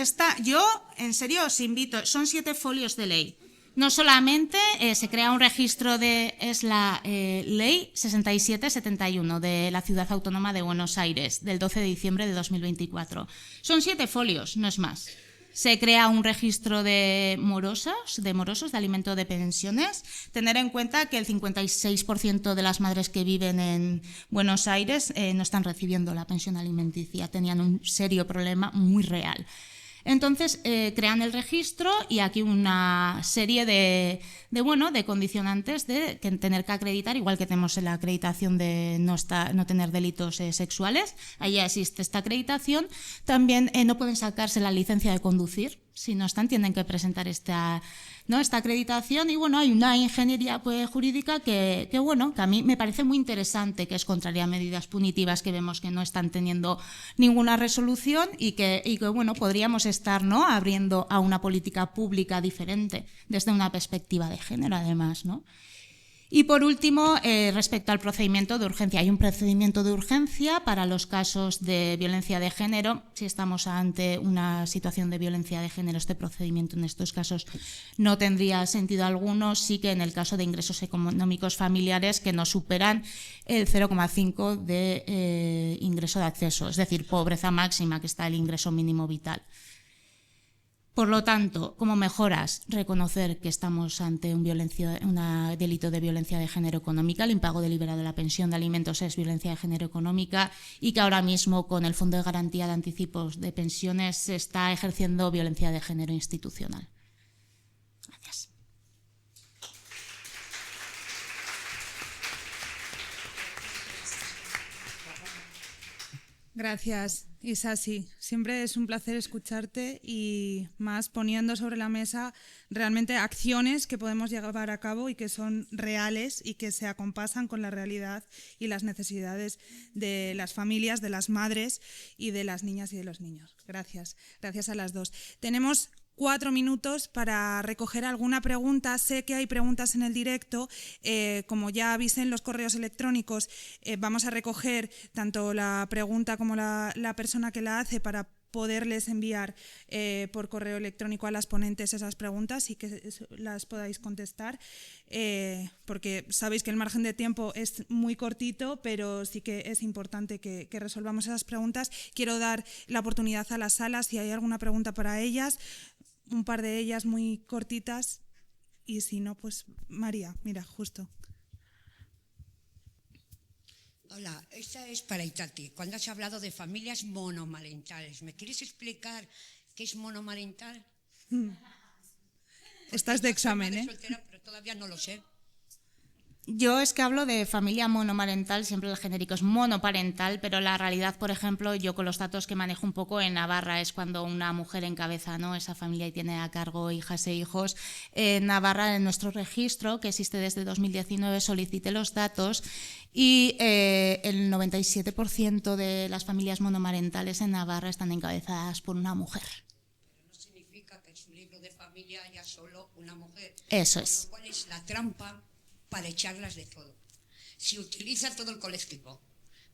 yo en serio os invito, son 7 folios de ley. No solamente se crea un registro es la Ley 6771 de la Ciudad Autónoma de Buenos Aires, del 12 de diciembre de 2024. Son 7 folios, no es más. Se crea un registro de morosos de alimento de pensiones. Tener en cuenta que el 56% de las madres que viven en Buenos Aires no están recibiendo la pensión alimenticia, tenían un serio problema muy real. Entonces, crean el registro y aquí una serie de condicionantes de tener que acreditar, igual que tenemos en la acreditación de no tener delitos sexuales, ahí ya existe esta acreditación. También no pueden sacarse la licencia de conducir, si no están, tienen que presentar esta acreditación. Y bueno, hay una ingeniería jurídica que a mí me parece muy interesante, que es contraria a medidas punitivas que vemos que no están teniendo ninguna resolución y que podríamos estar abriendo a una política pública diferente desde una perspectiva de género, además, ¿no? Y por último, respecto al procedimiento de urgencia. Hay un procedimiento de urgencia para los casos de violencia de género. Si estamos ante una situación de violencia de género, este procedimiento en estos casos no tendría sentido alguno. Sí que en el caso de ingresos económicos familiares que no superan el 0,5 de ingreso de acceso, es decir, pobreza máxima, que está el ingreso mínimo vital. Por lo tanto, como mejoras, reconocer que estamos ante un delito de violencia de género económica. El impago deliberado de la pensión de alimentos es violencia de género económica y que ahora mismo con el Fondo de Garantía de Anticipos de Pensiones se está ejerciendo violencia de género institucional. Gracias. Gracias, Isasi. Siempre es un placer escucharte y más poniendo sobre la mesa realmente acciones que podemos llevar a cabo y que son reales y que se acompasan con la realidad y las necesidades de las familias, de las madres y de las niñas y de los niños. Gracias. Gracias a las dos. Tenemos 4 minutos para recoger alguna pregunta. Sé que hay preguntas en el directo. Como ya avisé en los correos electrónicos, vamos a recoger tanto la pregunta como la persona que la hace para poderles enviar por correo electrónico a las ponentes esas preguntas y que las podáis contestar, porque sabéis que el margen de tiempo es muy cortito, pero sí que es importante que resolvamos esas preguntas. Quiero dar la oportunidad a las salas si hay alguna pregunta para ellas, un par de ellas muy cortitas, y si no, pues María, mira, justo. Hola, esta es para Itati. Cuando has hablado de familias monomarentales, ¿me quieres explicar qué es monomarental? Estás de examen, ¿eh? Soltera, pero todavía no lo sé. Yo es que hablo de familia monomarental, siempre el genérico es monoparental, pero la realidad, por ejemplo, yo con los datos que manejo un poco en Navarra, es cuando una mujer encabeza, ¿no?, esa familia y tiene a cargo hijas e hijos. En Navarra, en nuestro registro, que existe desde 2019, solicité los datos y el 97% de las familias monomarentales en Navarra están encabezadas por una mujer. Pero no significa que en su libro de familia haya solo una mujer. Eso es. ¿Cuál es la trampa para echarlas de todo? Se utiliza todo el colectivo,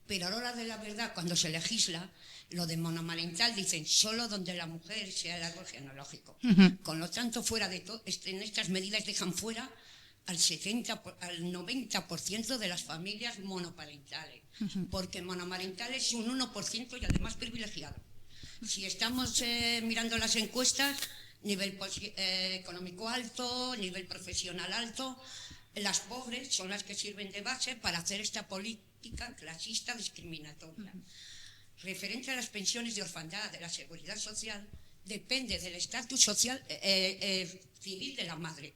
pero a la hora de la verdad, cuando se legisla, lo de monomarental dicen solo donde la mujer sea el árbol genealógico. Con lo tanto, fuera de todo, en estas medidas dejan fuera al 90% de las familias monoparentales, porque monomarental es un 1% y además privilegiado. Si estamos mirando las encuestas, nivel económico alto, nivel profesional alto. Las pobres son las que sirven de base para hacer esta política clasista discriminatoria. Referente a las pensiones de orfandad, de la seguridad social, depende del estatus social civil de la madre.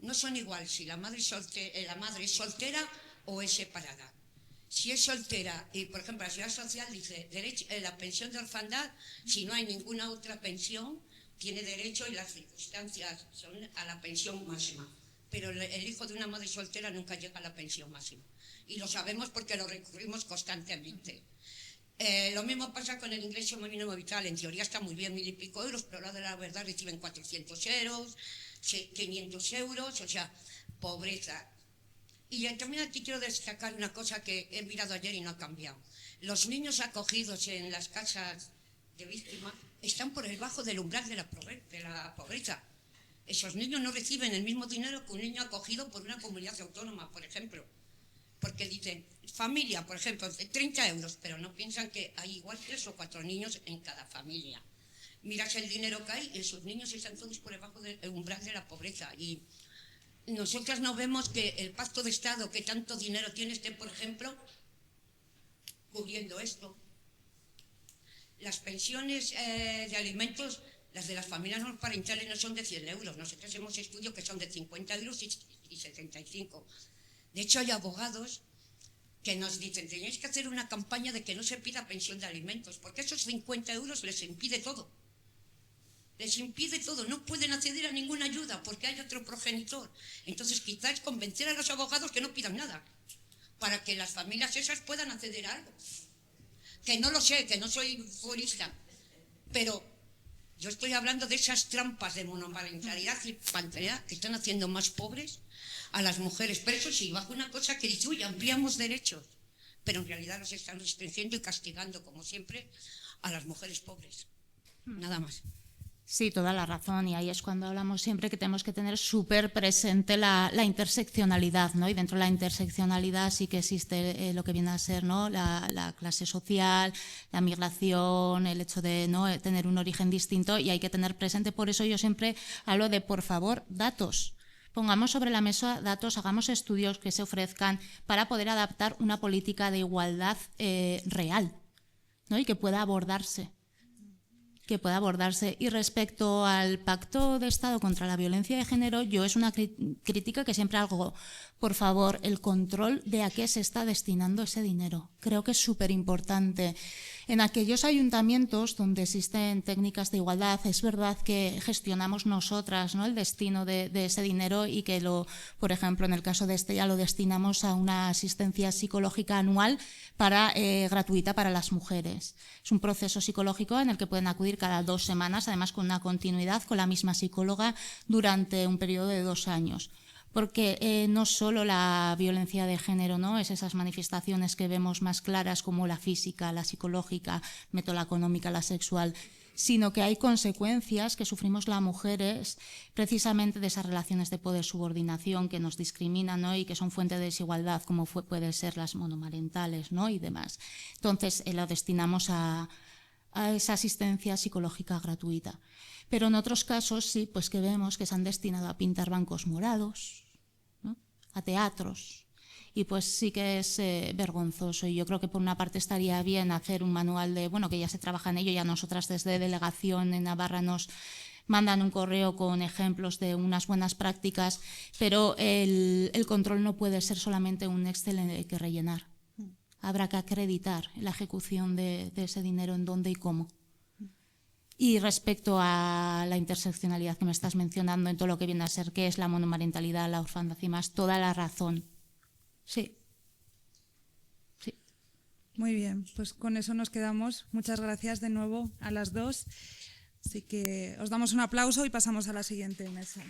No son igual si la madre es soltera o es separada. Si es soltera y, por ejemplo, la seguridad social dice la pensión de orfandad, si no hay ninguna otra pensión, tiene derecho y las circunstancias son a la pensión máxima. Pero el hijo de una madre soltera nunca llega a la pensión máxima. Y lo sabemos porque lo recurrimos constantemente. Lo mismo pasa con el ingreso mínimo vital. En teoría está muy bien, 1.000 y pico euros, pero a la hora de la verdad reciben 400 euros, 500 euros, o sea, pobreza. Y también aquí quiero destacar una cosa que he mirado ayer y no ha cambiado. Los niños acogidos en las casas de víctimas están por debajo del umbral de la pobreza. Esos niños no reciben el mismo dinero que un niño acogido por una comunidad autónoma, por ejemplo. Porque dicen, familia, por ejemplo, 30 euros, pero no piensan que hay igual 3 o 4 niños en cada familia. Miras el dinero que hay y esos niños están todos por debajo del umbral de la pobreza. Y nosotras no vemos que el pacto de Estado, que tanto dinero tiene, esté, por ejemplo, cubriendo esto. Las pensiones de alimentos, las de las familias monoparentales no son de 100 euros. Nosotros hemos estudios que son de 50 euros y 75. De hecho, hay abogados que nos dicen, tenéis que hacer una campaña de que no se pida pensión de alimentos, porque esos 50 euros les impide todo. Les impide todo, no pueden acceder a ninguna ayuda porque hay otro progenitor. Entonces, quizás convencer a los abogados que no pidan nada, para que las familias esas puedan acceder a algo. Que no lo sé, que no soy jurista, pero yo estoy hablando de esas trampas de monoparentalidad y parentalidad que están haciendo más pobres a las mujeres. Pero eso sí, bajo una cosa que dice, uy, ampliamos derechos, pero en realidad los están restringiendo y castigando, como siempre, a las mujeres pobres. Nada más. Sí, toda la razón, y ahí es cuando hablamos siempre que tenemos que tener súper presente la interseccionalidad, ¿no? Y dentro de la interseccionalidad sí que existe lo que viene a ser, ¿no? la clase social, la migración, el hecho de no tener un origen distinto, y hay que tener presente. Por eso yo siempre hablo de, por favor, datos. Pongamos sobre la mesa datos, hagamos estudios que se ofrezcan para poder adaptar una política de igualdad real, ¿no? Y que pueda abordarse. Y respecto al Pacto de Estado contra la Violencia de Género, yo es una crítica que siempre hago. Por favor, el control de a qué se está destinando ese dinero. Creo que es súper importante. En aquellos ayuntamientos donde existen técnicas de igualdad, es verdad que gestionamos nosotras, ¿no? El destino de ese dinero y que, por ejemplo, en el caso de Estella, lo destinamos a una asistencia psicológica anual gratuita para las mujeres. Es un proceso psicológico en el que pueden acudir cada 2 semanas, además con una continuidad con la misma psicóloga durante un periodo de 2 años. Porque no solo la violencia de género, ¿no? Es esas manifestaciones que vemos más claras como la física, la psicológica, la económica, la sexual, sino que hay consecuencias que sufrimos las mujeres precisamente de esas relaciones de poder subordinación que nos discriminan, ¿no? Y que son fuente de desigualdad, como pueden ser las monomarentales, ¿no? Y demás. Entonces, lo destinamos a esa asistencia psicológica gratuita. Pero en otros casos sí, pues que vemos que se han destinado a pintar bancos morados, ¿no? A teatros, y pues sí que es vergonzoso. Y yo creo que por una parte estaría bien hacer un manual que ya se trabaja en ello, ya nosotras desde delegación en Navarra nos mandan un correo con ejemplos de unas buenas prácticas, pero el control no puede ser solamente un Excel en el que rellenar. Habrá que acreditar la ejecución de ese dinero, en dónde y cómo. Y respecto a la interseccionalidad que me estás mencionando en todo lo que viene a ser qué es la monomarentalidad, la orfandad y más, toda la razón. Sí. Muy bien, pues con eso nos quedamos. Muchas gracias de nuevo a las dos. Así que os damos un aplauso y pasamos a la siguiente mesa.